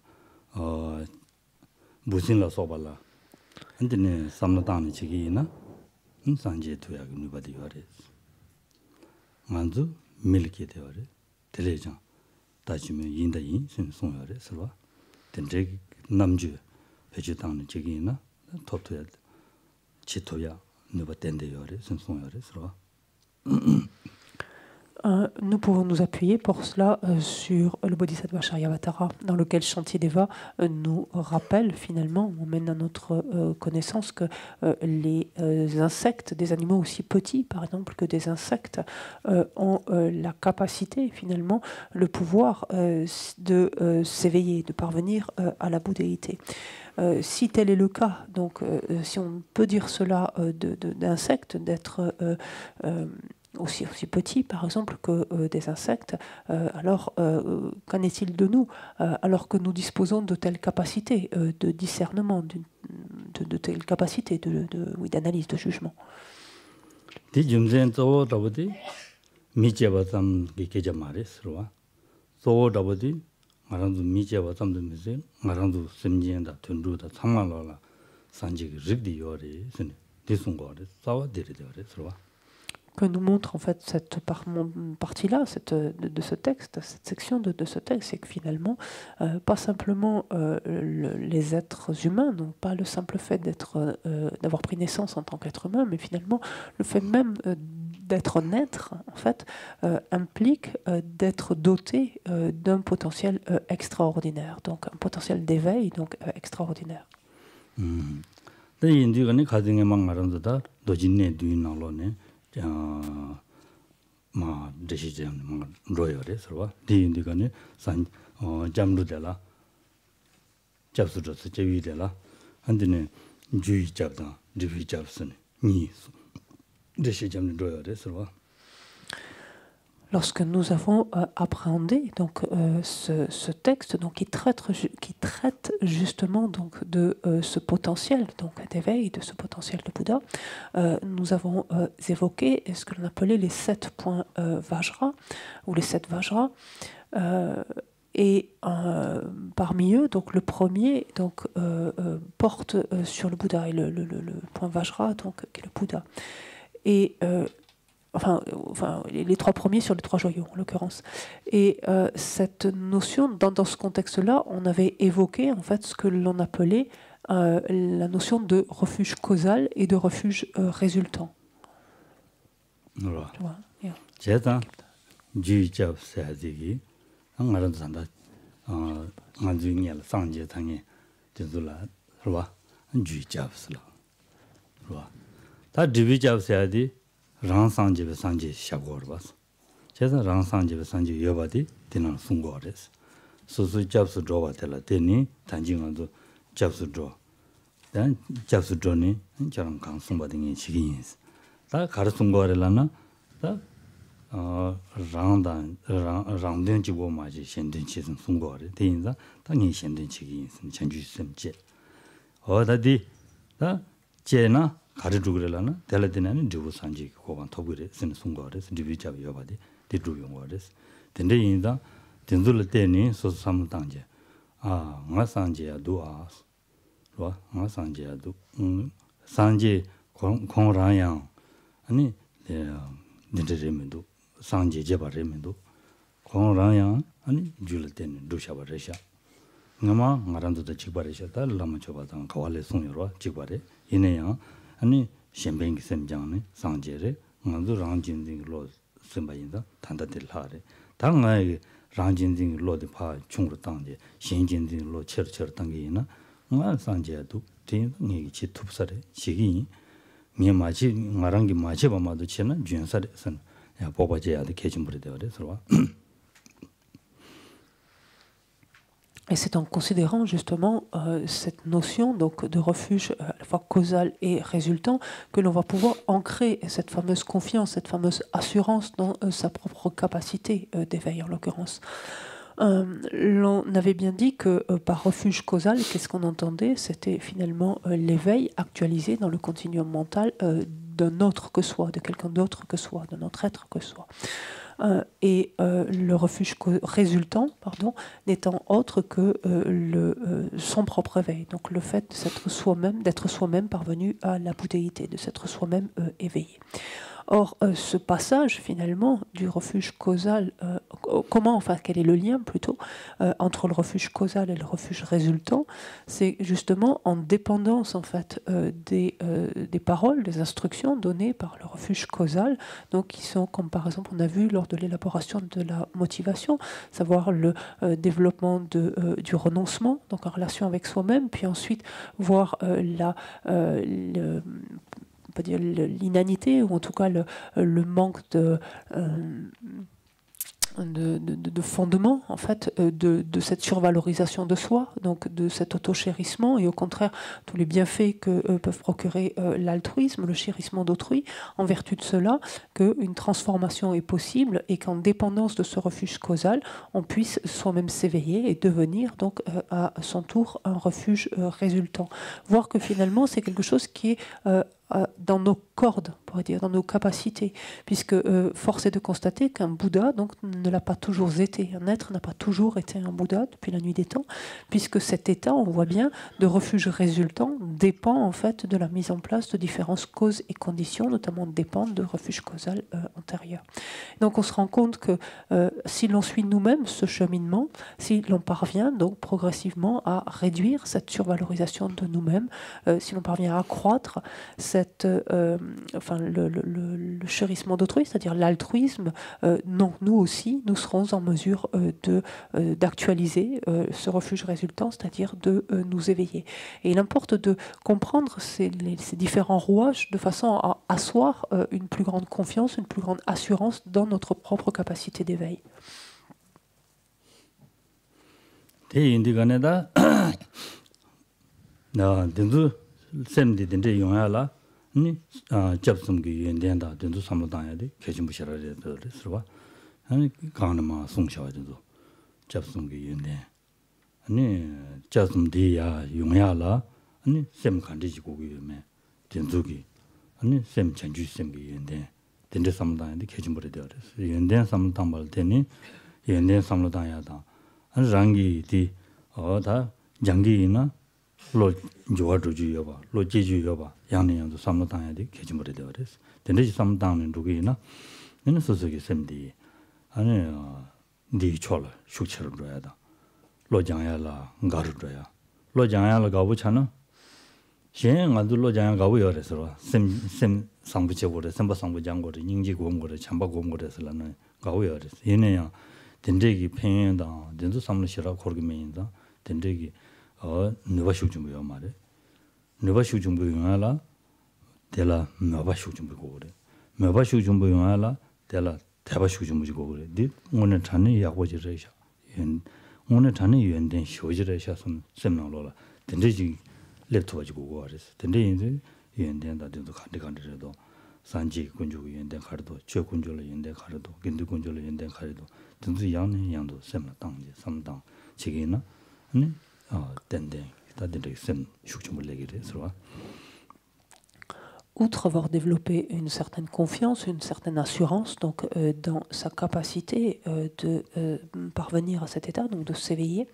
무신라 소발라 근데네 삼나당의 지기나 산제 투약 누바디 요레 만주 밀게 되어레 텔레장 다지면 인다인 신송여레 설와 된제 남주 배주당의 지기나 토토야 지토야 누바 된데 요레 신송여레 설와 Nous pouvons nous appuyer pour cela sur le Bodhisattva Charyavatara, dans lequel Shantideva nous rappelle finalement, on mène à notre connaissance que les insectes, des animaux aussi petits par exemple que des insectes, ont la capacité finalement, le pouvoir de s'éveiller, de parvenir à la bouddhéité. Si tel est le cas, donc si on peut dire cela d'insectes, d'être aussi petits, par exemple, que des insectes, alors qu'en est-il de nous, alors que nous disposons de telles capacités de discernement, de telles capacités d'analyse, de jugement. Que nous montre en fait cette partie-là, de ce texte, cette section de ce texte, c'est que finalement, pas simplement les êtres humains n'ont pas le simple fait d'avoir pris naissance en tant qu'être humain, mais finalement le fait même d'être naître, en fait, implique d'être doté d'un potentiel extraordinaire, donc un potentiel d'éveil, donc extraordinaire. 마 대시점 뭐 로열에 서와 디인디가네 산 잠루데라 잡수저스 제위데라 한데네 주의 잡다 주의 잡스네 니 대시점 로열에 서와. Lorsque nous avons appréhendé donc ce texte donc qui traite justement donc de ce potentiel donc d'éveil, de ce potentiel de Bouddha, nous avons évoqué ce que l'on appelait les 7 points Vajra ou les 7 Vajra, et parmi eux donc le premier donc porte sur le Bouddha, et le point Vajra donc qui est le Bouddha, et Enfin, les 3 premiers sur les 3 joyaux, en l'occurrence. Et cette notion, dans ce contexte-là, on avait évoqué en fait ce que l'on appelait la notion de refuge causal et de refuge résultant. Voilà. C'est ça. 주의적 사지기 항마로 산다. 만주니엘 상제 당에 되돌아. 그러봐. 주의적스라. 그러봐. 다 주의적 사지 rāng sāngjiwa sāngji shāgōr bās. Chēsā rāng sāngjiwa sāngji yobādi tīnāng sūngō rēs. Sūsū jāpsū dhōwa tēlā tēnī tāñjī ngā tō jāpsū dhō. Tēn jāpsū dhō nī chārāng kāng sūngbādi ngī chīgī yīns. Tā kāra sūngō rē lā na tā rāng dēng jī gō mā jī xiān dēng chī sāng sūngō rē. Tē yīnsā tā ngī xiān dēng chīgī yīns chān jū sēm chē. Hō tā dī tā chē na 가르주그래라나 델라데나는 두부 산지 고반 토그레 신 송거레스 디비잡 여바디 디두용거레스 근데 인다 된들 때니 소삼 당제 아 마산지야 두아 로 마산지야 두 산지 공라양 아니 닌데레면도 산지 제바레면도 공라양 아니 줄 때는 두샤바레샤 나마 마란도다 지바레샤다 라마 줘바당 가왈레 송여로 지바레 이내양 아니 셴뱅기 셈장네 상제레 먼저 랑진딩 로 셈바인다 단다들 하래 당나에 랑진딩 로데 파 중으로 당제 신진딩 로 처처 당기나 뭐 상제도 된 얘기 치 톱사래 지기 미마치 마랑기 마치 봐마도 치는 준사래 선 야 보바제야도 개심부리 되어래 서로. Et c'est en considérant justement cette notion donc, de refuge à la fois causal et résultant que l'on va pouvoir ancrer cette fameuse confiance, cette fameuse assurance dans sa propre capacité d'éveil en l'occurrence. L'on avait bien dit que par refuge causal, qu'est-ce qu'on entendait? C'était finalement l'éveil actualisé dans le continuum mental d'un autre que soi, de quelqu'un d'autre que soi, d'un autre être que soi. Et le refuge résultant, n'étant autre que son propre éveil. Donc le fait d'être soi-même parvenu à la bouddhéité, de s'être soi-même éveillé. Or, ce passage, finalement, du refuge causal, quel est le lien, plutôt, entre le refuge causal et le refuge résultant? C'est justement en dépendance, en fait, des paroles, des instructions données par le refuge causal, donc qui sont, comme par exemple, on a vu lors de l'élaboration de la motivation, savoir le développement du renoncement, donc en relation avec soi-même, puis ensuite voir on peut dire l'inanité, ou en tout cas le manque de fondement en fait de cette survalorisation de soi, donc de cet auto-chérissement, et au contraire tous les bienfaits que peuvent procurer l'altruisme, le chérissement d'autrui, en vertu de cela qu'une transformation est possible et qu'en dépendance de ce refuge causal on puisse soi-même s'éveiller et devenir donc à son tour un refuge résultant. Voir que finalement c'est quelque chose qui est dans nos cordes, on pourrait dire, dans nos capacités, puisque force est de constater qu'un Bouddha donc, ne l'a pas toujours été. Un être n'a pas toujours été un Bouddha depuis la nuit des temps, puisque cet état, on voit bien, de refuge résultant dépend en fait de la mise en place de différentes causes et conditions, notamment dépendent de refuge causal antérieur. Donc on se rend compte que si l'on suit nous-mêmes ce cheminement, si l'on parvient donc progressivement à réduire cette survalorisation de nous-mêmes, si l'on parvient à accroître le chérissement d'autrui, c'est-à-dire l'altruisme, non, nous aussi, nous serons en mesure d'actualiser ce refuge résultant, c'est-à-dire de nous éveiller. Et il importe de comprendre ces différents rouages de façon à asseoir une plus grande confiance, une plus grande assurance dans notre propre capacité d'éveil. ni 잡숨 그 연된다 된도 삼로당야데 개심부시라래 들어와 아니 강나마 송샤와도 잡숨 그 연된 아니 잡숨디야 용야라 아니 셈 간디지 고기면 된두기 아니 셈 전주 셈 연된 된데 삼로당야데 개심부래 되어 연된 삼로당 말 때니 연된 삼로당야다 아니 랑기디 어다 장기이나 로 조아주주여 봐. 로 제주여 봐. 양내양도 삼로당야 돼. 개심버려 되어 그랬어. 근데 삼당은 누구이나? 너는 소속이 셈디. 아니 네 초라 숙처를 줘야다. 로장야라 가르 줘야. 로장야라 가보잖아. 신 안도 로장야 가보여 그래서 셈 상부체고래 셈바 상부장고래 인지 고음고래 참바 고음고래서라는 가보여 그랬어. 얘네야 된대기 평행다. 된도 삼로시라 고르기면인다. 된대기 누바슈중부요 말에 누바슈중부요라 데라 누바슈중부고 그래 누바슈중부요라 데라 대바슈중부고 그래 네 오늘 전에 야고지래셔 오늘 전에 연된 쇼지래셔선 셈나로라 된대지 랩토가지고 그랬어 된대 이제 연된다 된도 간데간데도 산지 군주고 연된 가르도 최 군주를 연된 가르도 근데 군주를 연된 가르도 된도 양내 양도 셈나 당지 삼당 지기나 아니 Outre avoir développé une certaine confiance, une certaine assurance donc, dans sa capacité de parvenir à cet état, donc de s'éveiller,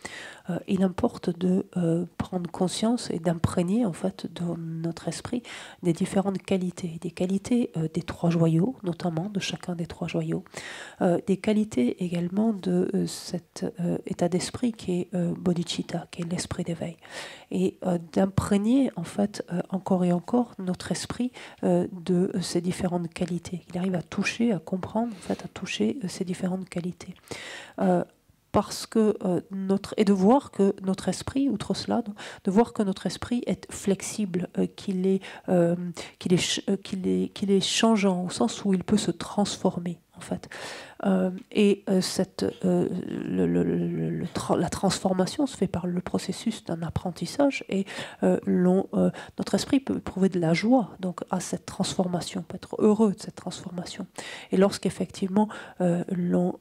il importe de prendre conscience et d'imprégner en fait dans notre esprit des différentes qualités, des qualités des trois joyaux, notamment de chacun des trois joyaux, des qualités également de cet état d'esprit qui est bodhicitta, qui est l'esprit d'éveil, et d'imprégner en fait encore et encore notre esprit de ces différentes qualités. Il arrive à toucher, à comprendre, en fait, à toucher ces différentes qualités. Parce que et de voir que notre esprit, outre cela, de voir que notre esprit est flexible, qu'il est changeant au sens où il peut se transformer en fait. La transformation se fait par le processus d'un apprentissage et notre esprit peut éprouver de la joie donc à cette transformation, peut être heureux de cette transformation. Et lorsqu'effectivement l'on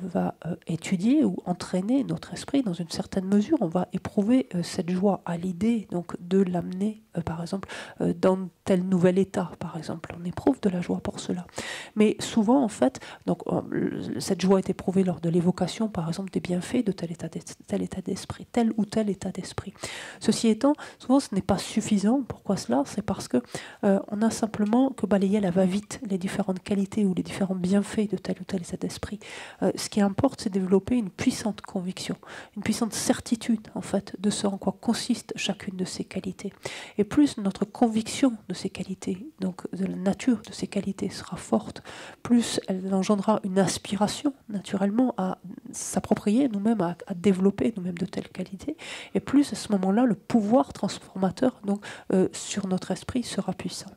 va étudier ou entraîner notre esprit dans une certaine mesure, on va éprouver cette joie à l'idée donc de l'amener par exemple dans tel nouvel état, par exemple. On éprouve de la joie pour cela. Mais souvent en fait, donc cette joie est éprouvée lors de l'évocation, par exemple, des bienfaits de tel état d'esprit, tel ou tel état d'esprit. Ceci étant, souvent ce n'est pas suffisant. Pourquoi cela? C'est parce que on a simplement que balayer à la va-vite les différentes qualités ou les différents bienfaits de tel ou tel état d'esprit. Ce qui importe, c'est développer une puissante conviction, une puissante certitude, en fait, de ce en quoi consiste chacune de ces qualités. Et plus notre conviction de ces qualités, donc de la nature de ces qualités sera forte, plus elle engendrera une aspiration naturellement à s'approprier nous-mêmes, à développer nous-mêmes de telles qualités, et plus à ce moment-là le pouvoir transformateur donc sur notre esprit sera puissant.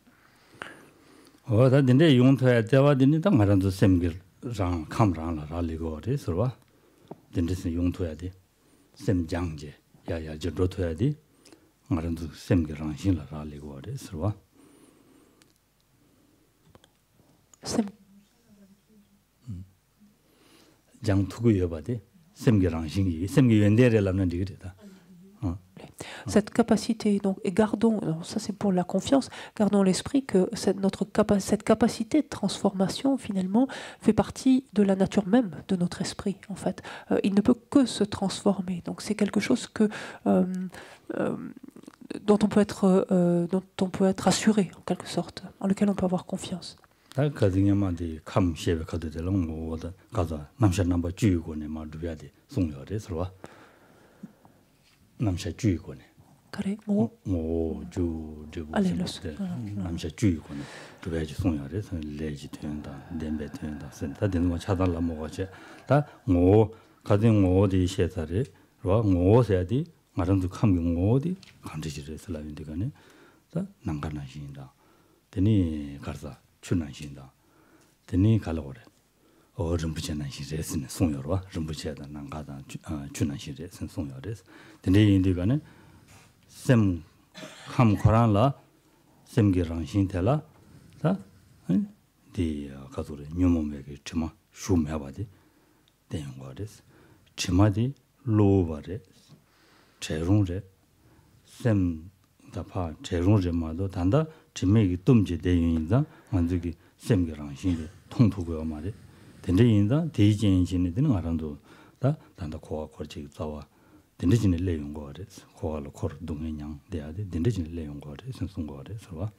Cette capacité, donc, et gardons, alors ça c'est pour la confiance, gardons l'esprit que cette capacité de transformation, finalement, fait partie de la nature même de notre esprit, en fait. Il ne peut que se transformer. Donc c'est quelque chose que, dont on peut être assuré, en quelque sorte, en lequel on peut avoir confiance. 다 가정에만데 감 셰베 가도들은 뭐다 가자 남샤 넘버 주고네 마두야데 송여레 서와 남샤 주고네 그래 뭐주 남샤 주고네 두야지 송여레 레지 된다 덴베 된다 센터 되는 거 차달라 먹어지 다뭐 가정 어디 셰사레 와 뭐세야디 마름도 감 어디 감지지를 살라인데가네 다 난간나신다 되니 가자 춘난신다. 되니 갈로래. 름부체난신레스는 송여와 름부체다 난가다 춘난신레스는 송여레스. 되니 인디가네 셈 함코란라 셈기랑신텔라 자 디 가도래 뇽mom에게 치마 슈메바디 대용거레스. 치마디 로바레 제롱레 셈 다파 제롱레마도 단다 지메기 뜸지 대인자 만족이 셈게랑신이 통토고요 말이 된대인자 대진신이 되는 알아도 다 단다 코와 거지 자와 된대진의 내용 거래 코와로 코르 동행양 돼야돼 된대진의 내용 거래 선송 거래 서와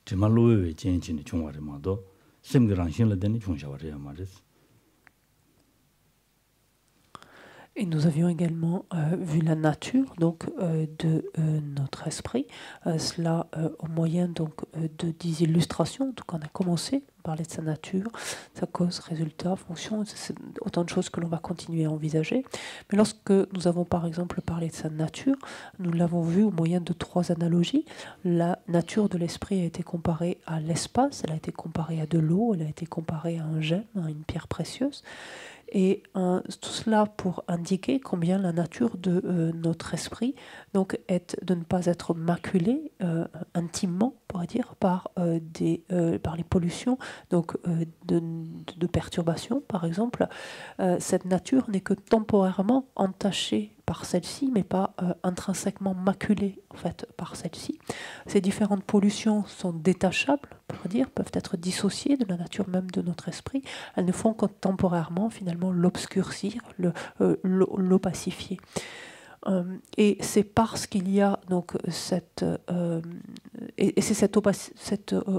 지말로의 진진의 중화를마도 셈게랑신을 되는 중샤와래야 말이지. Et nous avions également vu la nature donc de notre esprit, cela au moyen donc de 10 illustrations. Donc on a commencé à parler de sa nature, sa cause, résultat, fonction, c'est autant de choses que l'on va continuer à envisager. Mais lorsque nous avons par exemple parlé de sa nature, nous l'avons vu au moyen de 3 analogies. La nature de l'esprit a été comparée à l'espace, elle a été comparée à de l'eau, elle a été comparée à un gemme, à une pierre précieuse. Et tout cela pour indiquer combien la nature de notre esprit donc, est de ne pas être maculé intimement, on pourrait dire, par les pollutions donc, de perturbations, par exemple. Cette nature n'est que temporairement entachée par celle-ci, mais pas intrinsèquement maculée en fait, par celle-ci. Ces différentes pollutions sont détachables, on pourrait dire, peuvent être dissociées de la nature même de notre esprit. Elles ne font que temporairement, finalement, l'obscurcir, l'opacifier. Et c'est parce qu'il y a donc cette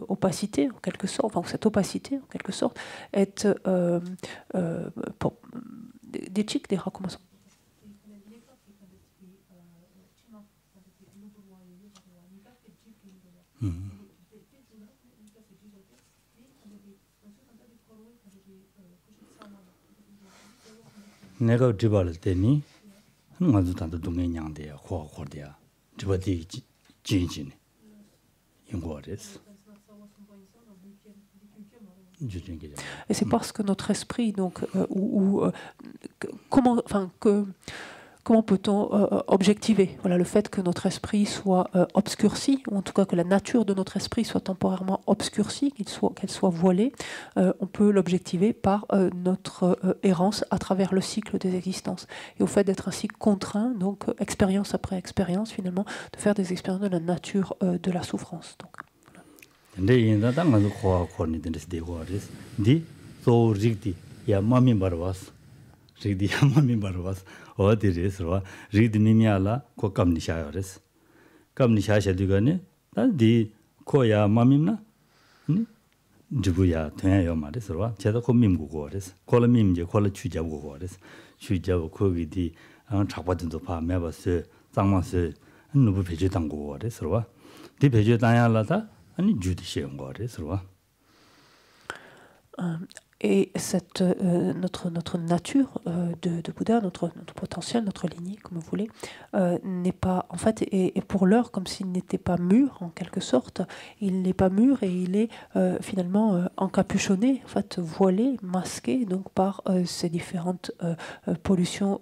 opacité en quelque sorte, enfin cette opacité en quelque sorte est des chics des recommençants. 내가 집을 때니 맞아 단도 동행양대야 호호대야 집어디 진진 인고레스. Et c'est parce que notre esprit donc comment peut-on objectiver le fait que notre esprit soit obscurci, ou en tout cas que la nature de notre esprit soit temporairement obscurcie, qu'elle soit voilée. On peut l'objectiver par notre errance à travers le cycle des existences. Et au fait d'être ainsi contraint, donc expérience après expérience, finalement, de faire des expériences de la nature de la souffrance. Donc, rigdi yamami barwas odirezwa rigdi mimiala ko kamni shayores kamni shashadugane di ko ya mamimna ni jibuya tyayo mareswa cheda ko mimgu gores kola mimje kola chujabu gores chujabu kogi di chakwadin도 파 매버스 장마스 누부 배제 당고 거래서와 디 배제 당야라다 아니 주디시 온 거래서와 Et notre nature de Bouddha, notre potentiel, notre lignée, comme vous voulez, n'est pas, en fait, est pour l'heure comme s'il n'était pas mûr, en quelque sorte. Il n'est pas mûr et il est finalement encapuchonné, en fait, voilé, masqué, donc par ces différentes pollutions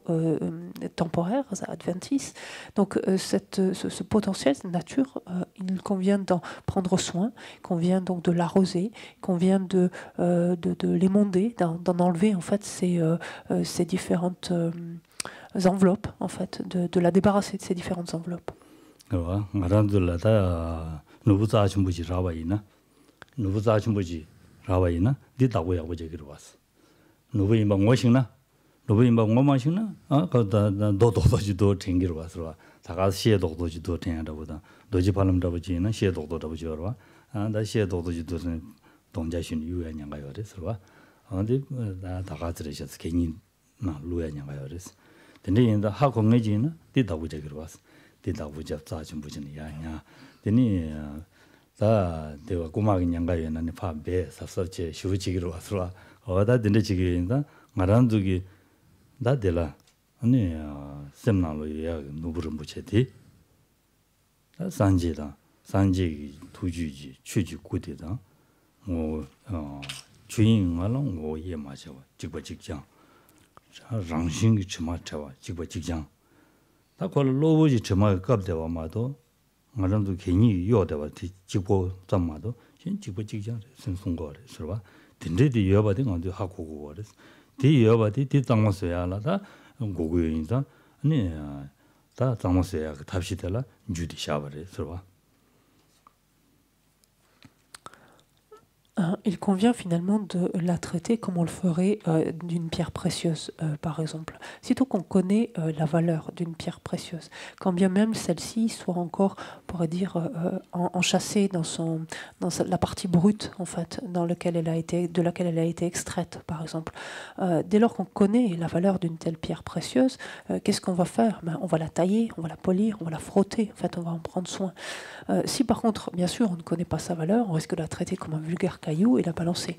temporaires, adventices. Donc ce potentiel, cette nature, il convient d'en prendre soin, il convient donc de l'arroser, il convient de émonder, d'en enlever en fait ces différentes enveloppes, en fait, de la débarrasser de ces différentes enveloppes. 다 대와 고마기 냥가요나니 파베 사서체 쉬우지기로 왔어. 어다 된데 지기인다. 말한두기 나들라. 아니 셈나로 야 누부름 붙여디. 다 산지다. 산지 투주지 취지 고대다. 주인 말은 뭐예 맞아. 직버 직장. 랑싱이 처마차와 직버 직장. 다 걸 로보지 처마 갑대와 마도 말한도 괜히 요대와 직보 잠마도 신 직보 직장 선송거래 서봐 딘데디 여바디 건데 하고고 그래서 디 여바디 디 땅마서야라다 고고인다 아니 다 땅마서야 답시들라 주디 샤버래 서봐. Il convient finalement de la traiter comme on le ferait d'une pierre précieuse, par exemple. Sitôt qu'on connaît la valeur d'une pierre précieuse, quand bien même celle-ci soit encore, on pourrait dire, enchâssée dans la partie brute, en fait, de laquelle elle a été extraite, par exemple. Dès lors qu'on connaît la valeur d'une telle pierre précieuse, qu'est-ce qu'on va faire? On va la tailler, on va la polir, on va la frotter, en fait, on va en prendre soin. Si par contre, bien sûr, on ne connaît pas sa valeur, on risque de la traiter comme un vulgaire caillou et la balancer.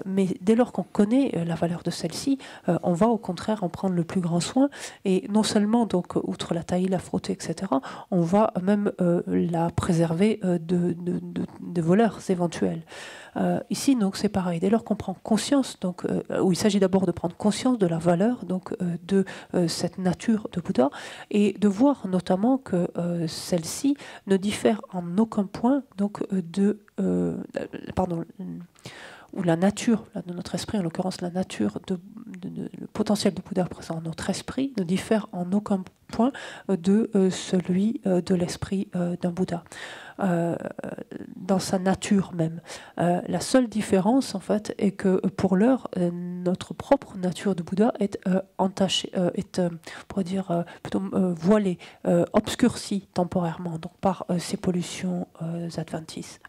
Mais dès lors qu'on connaît la valeur de celle-ci, on va au contraire en prendre le plus grand soin et non seulement, donc, outre la tailler, la frotter, etc., on va même la préserver de voleurs éventuels. Ici, donc, c'est pareil. Dès lors qu'on prend conscience, donc, où il s'agit d'abord de prendre conscience de la valeur, donc, de cette nature de Bouddha et de voir notamment que celle-ci ne diffère en aucun point, donc, ou la nature de notre esprit, en l'occurrence la nature, le potentiel de Bouddha présent dans notre esprit, ne diffère en aucun point de celui de l'esprit d'un Bouddha. Dans sa nature même. La seule différence, en fait, est que pour l'heure, notre propre nature de Bouddha est entachée, on pourrait dire, plutôt voilée, obscurcie temporairement, donc par ces pollutions adventices.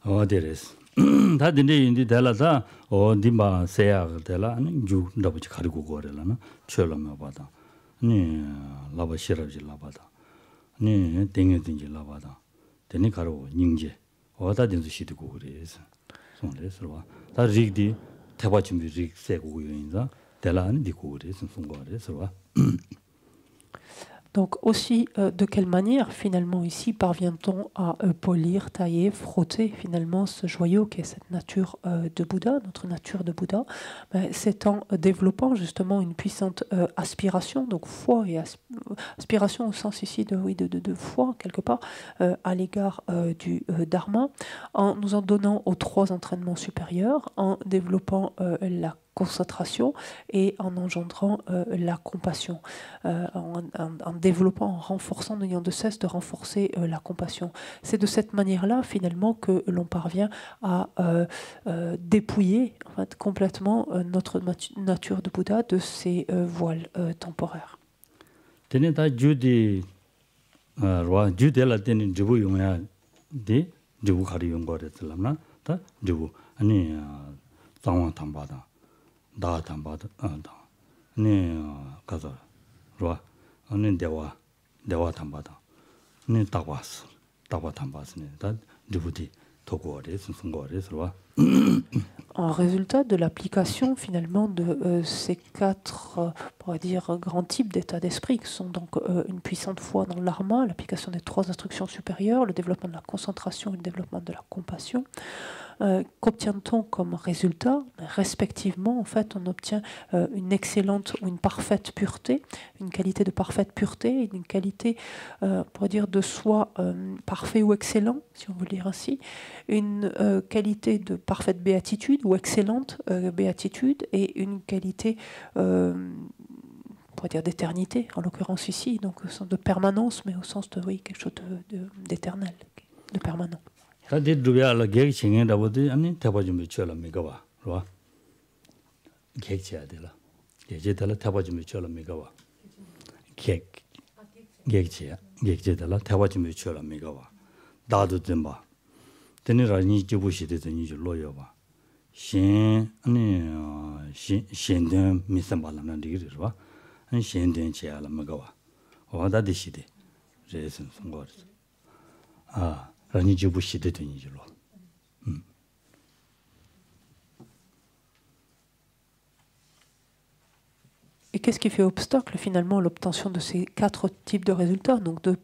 어데레스 다 딘데 인디 달라다 디마 세야 달라 아니 주 더부지 가리고 거래라나 철로면 받아 아니 라바 시라지 라바다 아니 땡여든지 라바다 되니 가로 닝제 어다든지 시드고 그래서 손레서 다 리디 대바침비 리 세고 요인자 달라는 디고 그래서 손거래서 Donc aussi, de quelle manière, finalement, ici, parvient-on à polir, tailler, frotter, finalement, ce joyau qui est cette nature de Bouddha, notre nature de Bouddha? C'est en développant, justement, une puissante aspiration, donc foi et aspiration au sens ici de foi, quelque part, à l'égard du Dharma, en nous en donnant aux 3 entraînements supérieurs, en développant la concentration et en engendrant la compassion, en développant, en renforçant, n'ayant de cesse de renforcer la compassion. C'est de cette manière-là, finalement, que l'on parvient à dépouiller, en fait, complètement notre nature de Bouddha de ses voiles temporaires. 다 담바다 네 가서 로 아니 대화 담바다 네 따와스 따와 담바스네 다 누구디 도고래 순순거래서 En résultat de l'application finalement de ces 4, on pourrait dire, grands types d'états d'esprit, qui sont donc une puissante foi dans l'Arma, l'application des 3 instructions supérieures, le développement de la concentration et le développement de la compassion, qu'obtient-on comme résultat? Respectivement, en fait, on obtient une excellente ou une parfaite pureté, une qualité de parfaite pureté, une qualité, on pourrait dire, de soi parfait ou excellent, si on veut le dire ainsi, une qualité de parfaite béatitude ou excellente béatitude, et une qualité, on pourrait dire, d'éternité, en l'occurrence ici, donc au sens de permanence, mais au sens de, oui, quelque chose d'éternel, de permanent. Et qu'est-ce qui fait obstacle finalement à l'obtention de ces 4 types de résultats, donc de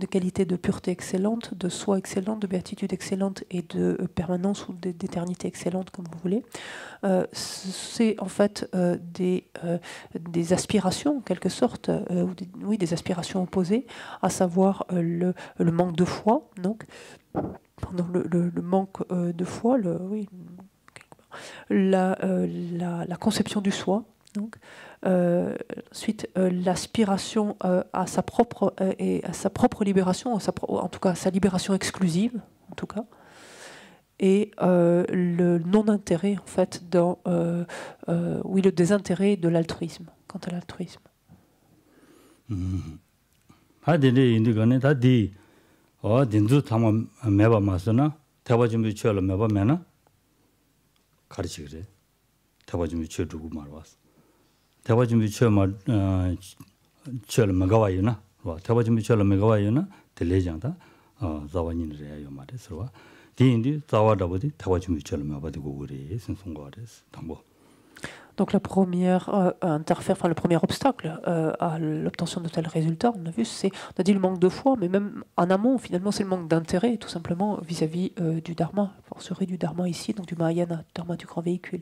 qualité de pureté excellente, de soi excellente, de béatitude excellente et de permanence ou d'éternité excellente, comme vous voulez. C'est en fait des aspirations en quelque sorte, oui, des aspirations opposées, à savoir le manque de foi, donc le manque de foi, la conception du soi. Donc, ensuite, l'aspiration à sa propre libération, en tout cas à sa libération exclusive, en tout cas, et le non-intérêt en fait dans, oui, le désintérêt de l'altruisme, quant à l'altruisme. 대화준비 처마 처마가와요나 와 대화준비 처마가와요나 들레장다 자원인들이야 말해서 디인디 자와다보디 대화준비 처마바디고 그래 선송거레스 담보. Donc le premier obstacle à l'obtention de tels résultats, on a dit le manque de foi, mais même en amont, finalement, c'est le manque d'intérêt, tout simplement, vis-à-vis du Dharma, forcerie du Dharma ici, donc du Mahayana, du Dharma du grand véhicule.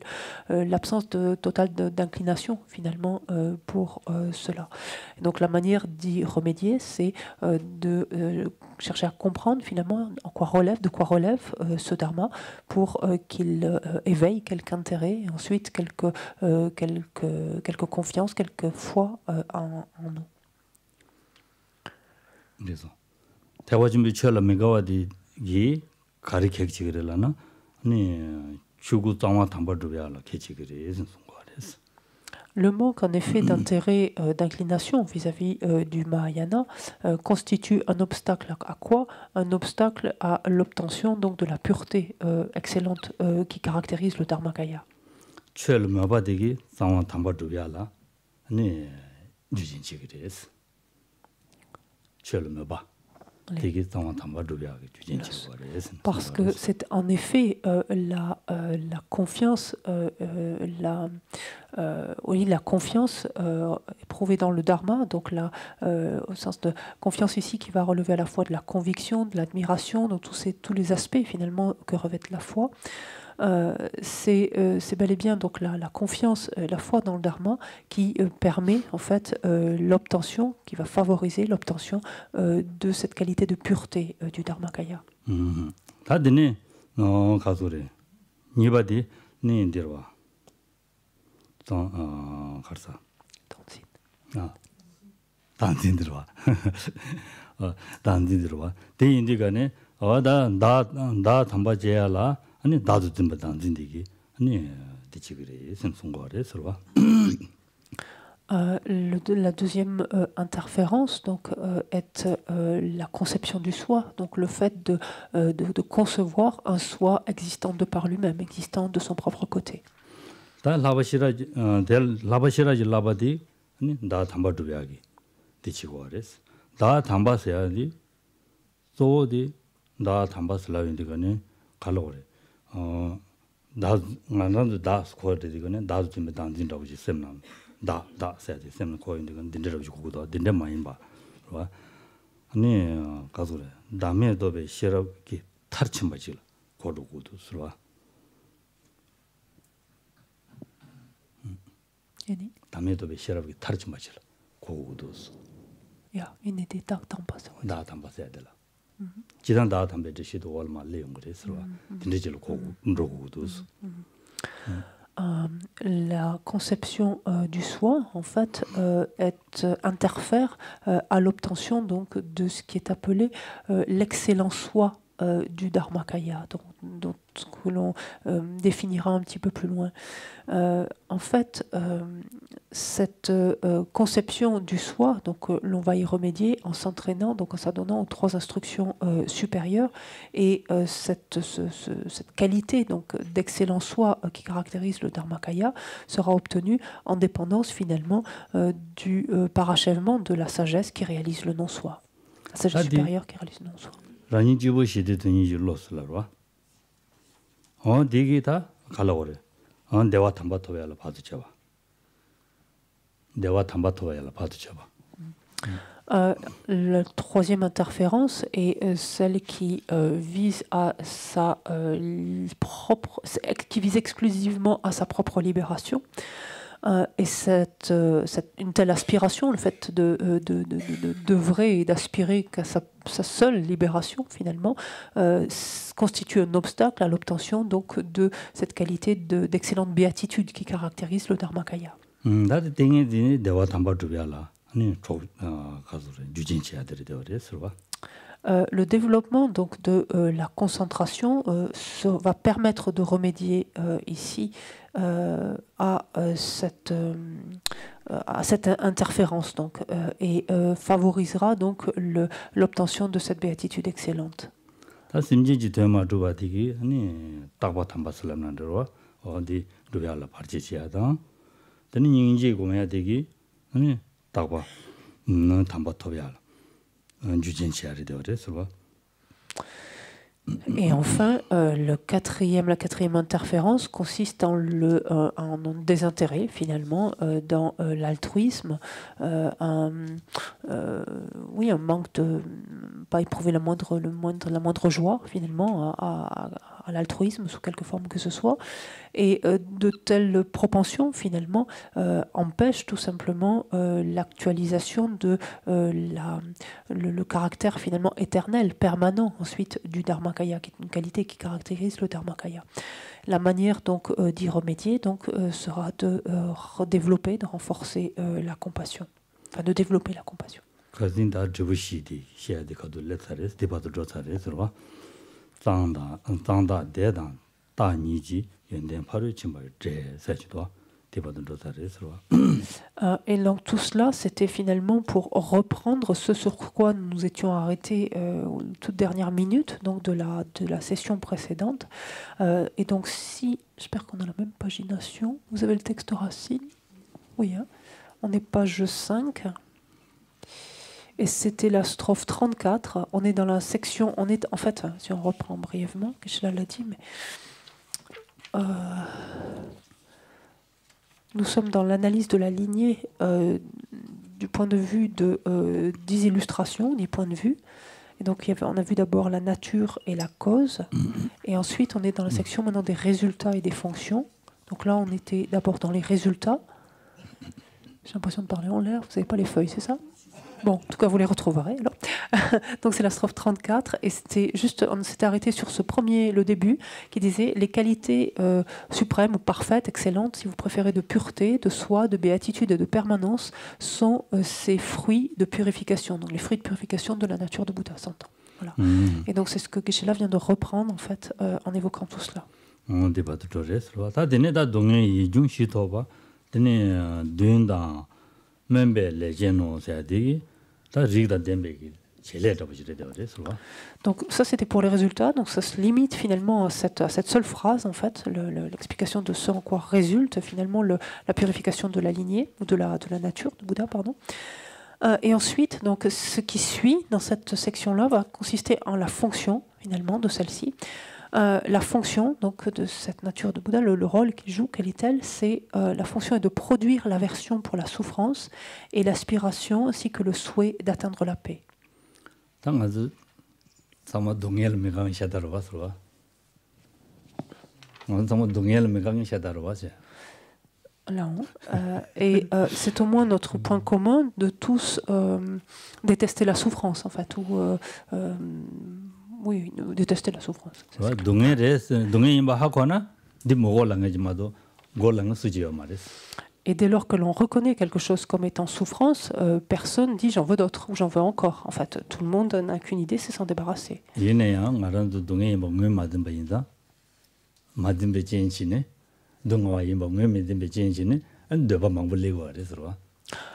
L'absence totale d'inclination, finalement, pour cela. Et donc la manière d'y remédier, c'est de chercher à comprendre, finalement, de quoi relève ce Dharma, pour qu'il éveille quelque intérêt, et ensuite quelque confiance, quelque foi en nous. 그래서 대화 준비 처럼 메가와디 기 가르치기 그러려나 아니 주고 땅와 담바도야라 개치기를 선송거레스. Le manque, en effet, d'intérêt, d'inclination vis-à-vis du Mahayana constitue un obstacle à quoi? Un obstacle à l'obtention donc de la pureté excellente qui caractérise le Dharmakaya. Parce que c'est en effet la confiance, oui, la confiance éprouvée dans le Dharma, donc au sens de confiance ici qui va relever à la fois de la conviction, de l'admiration, donc tous les aspects finalement que revêt la foi. C'est bel et bien donc la confiance, la foi dans le Dharma qui permet en fait l'obtention, qui va favoriser l'obtention de cette qualité de pureté du Dharmakaya. 다드네 가소래 니바디 니인데와 가르사 단진들와 단진들와 대인디가네 나 담바제야라 아니 나도 좀 단진디기 아니 디치그레 선송거래 서와. La deuxième interférence donc, est la conception du soi, donc le fait de concevoir un soi existant de par lui-même, existant de son propre côté. 다 세야지 셈는 거인데 건 딘데로 주고도 딘데 많이 봐. 봐. 아니 가서래. 남에도 배 시럽기 탈침 맞질. 고도고도 쓰와. Yani, 담에도 배 시럽이 타르지 마실. 고고도스. ja, in die tak tampasa. 다 담바서야 되라. 지단 다 담배 드시도 얼마 내용 그래서 근데질 고고 음로고도스. La conception du soi, en fait, interfère à l'obtention donc de ce qui est appelé l'excellent soi du Dharmakaya, dont que l'on définira un petit peu plus loin. En fait, cette conception du soi, donc l'on va y remédier en s'entraînant, donc en s'adonnant aux 3 instructions supérieures, et cette qualité donc d'excellent soi qui caractérise le Dharmakaya sera obtenue en dépendance finalement du parachèvement de la sagesse qui réalise le non-soi, la sagesse supérieure qui réalise le non-soi. 라니 지보 시대더니 줄로스라와 되게다 갈라오래 내와 담바토야라 봐도 잡아 내와 담바토야라 봐도 잡아 La troisième interférence est celle qui vise à sa propre, qui vise exclusivement à sa propre libération. Et une telle aspiration, le fait d'œuvrer et d'aspirer qu'à sa seule libération, finalement, constitue un obstacle à l'obtention donc de cette qualité d'excellente béatitude qui caractérise le Dharmakaya. Le développement donc de la concentration va permettre de remédier ici à cette interférence donc, et favorisera donc l'obtention de cette béatitude excellente. Et enfin, la quatrième interférence consiste en un désintérêt finalement dans l'altruisme, un manque de pas éprouver la moindre joie finalement à l'altruisme sous quelque forme que ce soit, et de telles propensions finalement empêchent tout simplement l'actualisation de le caractère finalement éternel, permanent ensuite du Dharmakaya, qui est une qualité qui caractérise le Dharmakaya. La manière donc d'y remédier donc sera de redévelopper, de renforcer la compassion, enfin de développer la compassion. Et donc tout cela, c'était finalement pour reprendre ce sur quoi nous étions arrêtés aux toutes dernières minutes donc de la session précédente. Et donc si, j'espère qu'on a la même pagination, vous avez le texte racine? Oui, hein, on est page 5. Et c'était la strophe 34. On est dans la section, en fait, si on reprend brièvement, Geshe-la l'a dit, mais nous sommes dans l'analyse de la lignée du point de vue de 10 illustrations, 10 points de vue. Et donc on a vu d'abord la nature et la cause, et ensuite on est dans la section maintenant des résultats et des fonctions. Donc là on était d'abord dans les résultats. J'ai l'impression de parler en l'air, vous n'avez pas les feuilles, c'est ça? Bon, en tout cas, vous les retrouverez. Alors. Donc, c'est la strophe 34. Et c'était juste, on s'était arrêté sur ce premier, le début, qui disait les qualités suprêmes ou parfaites, excellentes, si vous préférez, de pureté, de soi, de béatitude et de permanence, sont ces fruits de purification. Donc, les fruits de purification de la nature de Bouddha, s'entend. Voilà. Et donc, c'est ce que Geshe-la vient de reprendre, en fait, en évoquant tout cela. Donc ça c'était pour les résultats, donc ça se limite finalement à cette seule phrase en fait, l'explication de ce en quoi résulte finalement la purification de la lignée, ou de la nature de Bouddha, pardon. Et ensuite, donc, ce qui suit dans cette section-là va consister en la fonction finalement de celle-ci. La fonction donc, de cette nature de Bouddha, le rôle qu'il joue, quelle est-elle? C'est la fonction est de produire l'aversion pour la souffrance et l'aspiration ainsi que le souhait d'atteindre la paix. là-haut. Et c'est au moins notre point commun de tous détester la souffrance, en fait, ou oui, détester la souffrance. Et dès lors que l'on reconnaît quelque chose comme étant souffrance, personne dit j'en veux d'autres ou j'en veux encore. En fait, tout le monde n'a qu'une idée, c'est s'en débarrasser.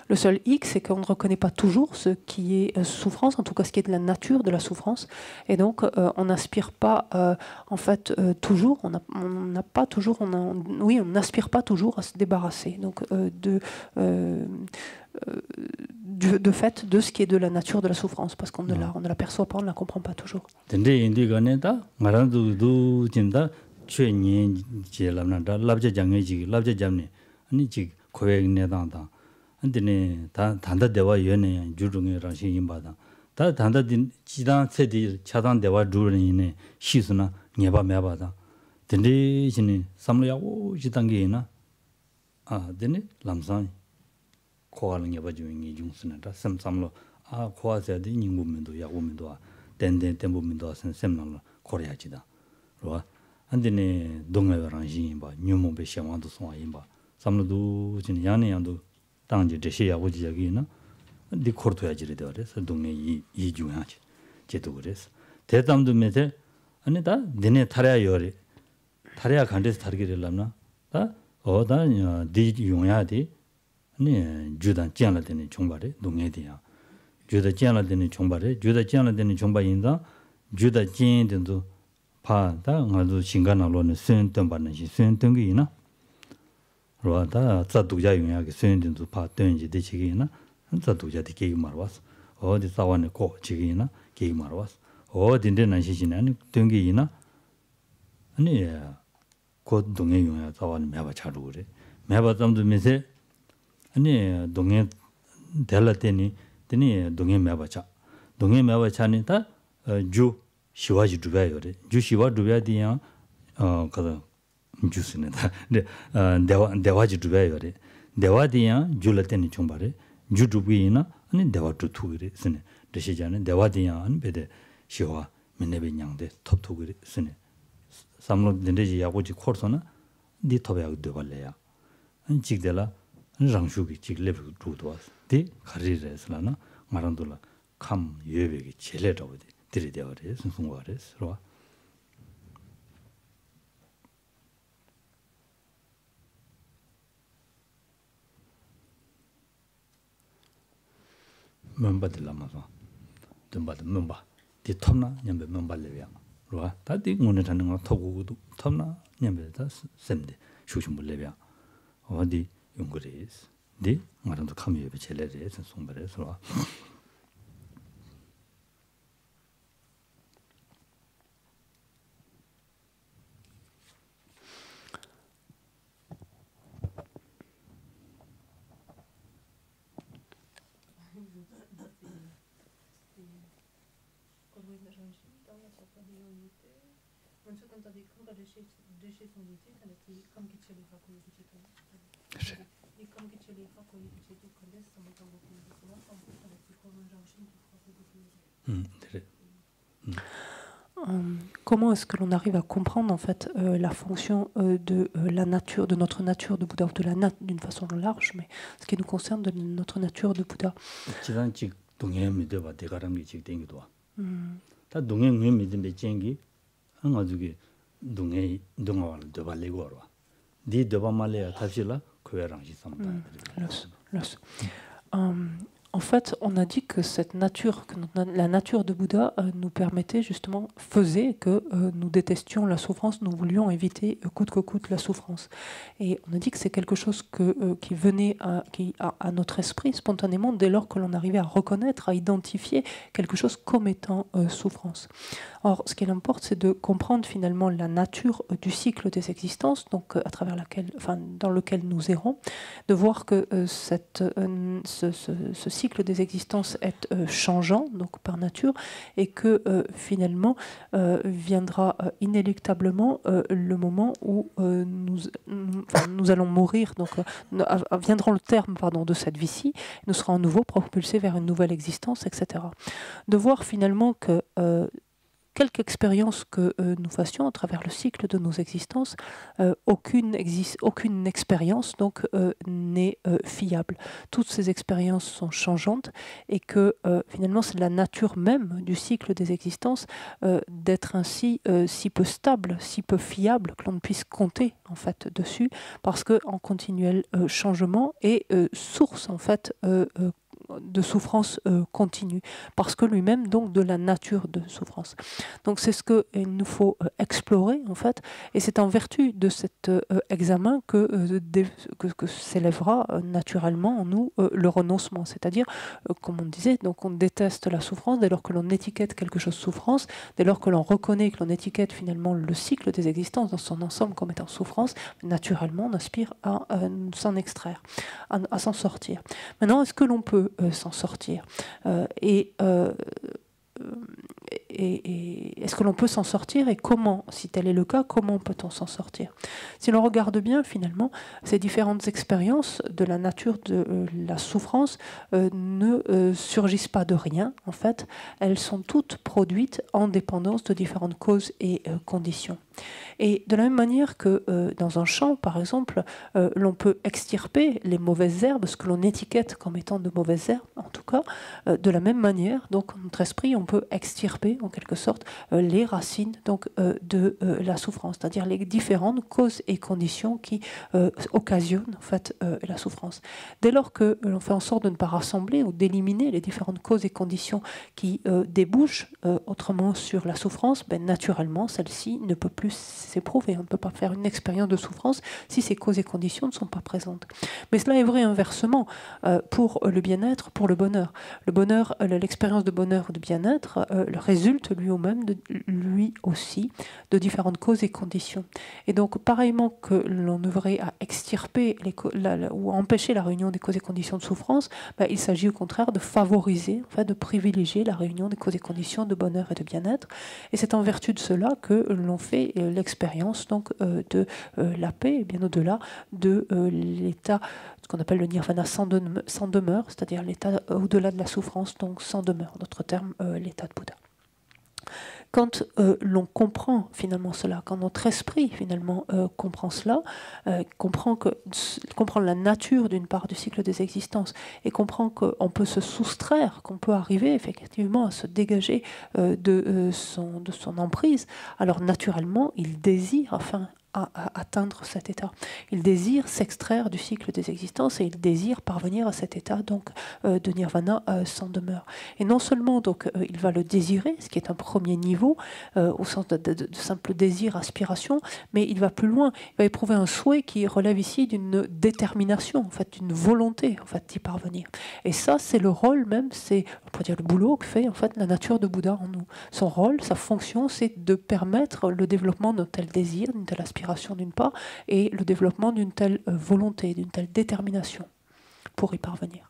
Le seul hic, c'est qu'on ne reconnaît pas toujours ce qui est souffrance, en tout cas ce qui est de la nature de la souffrance, et donc on n'aspire pas, en fait, toujours, on n'aspire pas toujours à se débarrasser, donc de fait de ce qui est de la nature de la souffrance, parce qu'on ne l'aperçoit pas, on ne la comprend pas toujours. 안데네 단다 대화 연애 주중에 라신 임바다 다 단다 지단 세디 차단 대화 주르네 시스나 녀바 매바다 덴데 신이 삼로야고 지단게나 아 데네 람산 코알은 녀바 주인이 중스나다 삼삼로 아 코아세디 닝부면도 야고면도 덴덴 덴부면도 셈셈나로 코리아지다 로아 안데네 동네랑 신임바 뉴모베 샤만도 송아 임바 삼로도 진 야네양도 당지 제시야고지 여기는 네 코르토야지를 되어서 동네 이 중요하지 제도 그래서 대담도 메세 아니다 너네 타랴 요리 타랴 간데서 타르기를라나 다 어다 디 용야디 아니 주단 짱라 되는 종발에 동네디야 주다 짱라 되는 종발에 주다 짱라 되는 종발인다 주다 찐된도 파다 가도 신간나로는 수행던 받는 시 수행던 게 있나 로다 자두자 용약의 수행된도 파던지 되지기나 자두자디 계기 말와서 어디 사원에 고 지기나 계기 말와서 어딘데 난시지나 아니 등기이나 아니 곧 동해 용약 사원 매바 차로 그래 매바 점도 메세 아니 동해 될라테니 되니 동해 매바차 동해 매바차니 다주 시와지 두바요래 주 시와 두바디야 그다 주스네다 네 대화지 두바요래 대화디야 줄라테니 총바래 주두비나 아니 대화도 투그래 스네 되시잖아 대화디야 안 베데 시와 맨네베냥데 톱투그래 스네 삼로 된데지 야고지 코르서나 니 톱야고 되발래야 안 직델라 랑슈기 직레브 두도와스 디 가리레스라나 마란돌라 감 예베기 젤레라고디 들이대어래 순송과래스로 멤버들라마서 덤바도 멤버 디 톱나 냠베 멤버레야 로아 다디 오늘 하는 거 토고도 톱나 냠베다 셈데 슈슈물레야 어디 용거리스 디 마란도 카미에베 젤레레 순송바래스로 Comment est-ce que l'on arrive à comprendre en fait la fonction de la nature, de notre nature de Bouddha, ou de la d'une façon large, mais ce qui nous concerne de notre nature de Bouddha. En fait, on a dit que cette nature, que la nature de Bouddha nous permettait justement, faisait que nous détestions la souffrance, nous voulions éviter coûte que coûte la souffrance. Et on a dit que c'est quelque chose qui venait à notre esprit spontanément dès lors que l'on arrivait à reconnaître, à identifier quelque chose comme étant souffrance. Or, ce qu'il importe, c'est de comprendre finalement la nature du cycle des existences, donc à travers dans lequel nous errons, de voir que ce cycle des existences est changeant, donc par nature, et que finalement viendra inéluctablement le moment où nous allons mourir, donc viendra le terme de cette vie-ci, nous serons à nouveau propulsés vers une nouvelle existence, etc. De voir finalement que quelque expérience que nous fassions à travers le cycle de nos existences, aucune expérience donc n'est fiable. Toutes ces expériences sont changeantes et que finalement c'est la nature même du cycle des existences d'être ainsi si peu stable, si peu fiable que l'on ne puisse compter en fait dessus, parce que en continuel changement et source en fait de souffrance continue, parce que lui-même donc de la nature de souffrance. Donc c'est ce qu'il nous faut explorer en fait, et c'est en vertu de cet examen que s'élèvera naturellement en nous le renoncement, c'est-à-dire comme on disait, donc on déteste la souffrance dès lors que l'on étiquette quelque chose souffrance, dès lors que l'on reconnaît, que l'on étiquette finalement le cycle des existences dans son ensemble comme étant souffrance, naturellement on aspire à s'en extraire, à s'en sortir. Maintenant, est-ce que l'on peut s'en sortir et est-ce que l'on peut s'en sortir et comment, si tel est le cas, comment peut-on s'en sortir? Si l'on regarde bien finalement, ces différentes expériences de la nature de la souffrance ne surgissent pas de rien en fait, elles sont toutes produites en dépendance de différentes causes et conditions. Et de la même manière que dans un champ, par exemple, l'on peut extirper les mauvaises herbes, ce que l'on étiquette comme étant de mauvaises herbes, en tout cas, de la même manière, donc notre esprit, on peut extirper en quelque sorte les racines donc, de la souffrance, c'est-à-dire les différentes causes et conditions qui occasionnent en fait, la souffrance. Dès lors que l'on fait en sorte de ne pas rassembler ou d'éliminer les différentes causes et conditions qui débouchent autrement sur la souffrance, ben, naturellement, celle-ci ne peut plus s'éprouver. On ne peut pas faire une expérience de souffrance si ces causes et conditions ne sont pas présentes. Mais cela est vrai inversement pour le bien-être, pour le bonheur. Le bonheur, l'expérience de bonheur ou de bien-être résulte lui aussi de différentes causes et conditions. Et donc, pareillement que l'on œuvrait à extirper ou à empêcher la réunion des causes et conditions de souffrance, ben, il s'agit au contraire de favoriser, en fait, de privilégier la réunion des causes et conditions de bonheur et de bien-être. Et c'est en vertu de cela que l'on fait l'expérience donc de la paix, et bien au-delà de l'état, ce qu'on appelle le nirvana sans demeure, c'est-à-dire l'état au-delà de la souffrance, donc sans demeure, en d'autres termes, l'état de Bouddha. Quand l'on comprend cela, quand notre esprit finalement comprend cela, comprend la nature d'une part du cycle des existences et comprend qu'on peut se soustraire, qu'on peut arriver effectivement à se dégager de son emprise, alors naturellement il désire à atteindre cet état. Il désire s'extraire du cycle des existences et il désire parvenir à cet état donc de nirvana sans demeure. Et non seulement donc il va le désirer, ce qui est un premier niveau au sens de simple désir, aspiration, mais il va plus loin. Il va éprouver un souhait qui relève ici d'une détermination, en fait, d'une volonté en fait d'y parvenir. Et ça, c'est le rôle même, c'est on pourrait dire le boulot que fait en fait la nature de Bouddha en nous. Son rôle, sa fonction, c'est de permettre le développement d'un tel désir, d'une telle aspiration d'une part, et le développement d'une telle volonté, d'une telle détermination pour y parvenir.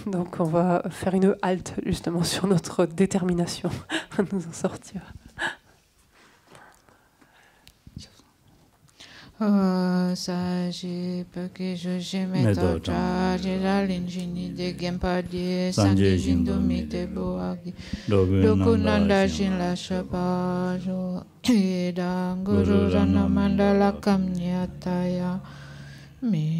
Donc on va faire une halte justement sur notre détermination à nous en sortir. Saji pake joje meto chaji la linjini de gempa de sangi jindo mite boagi dokunanda jin la shapa jo edang guru rana mandala kamnyataya me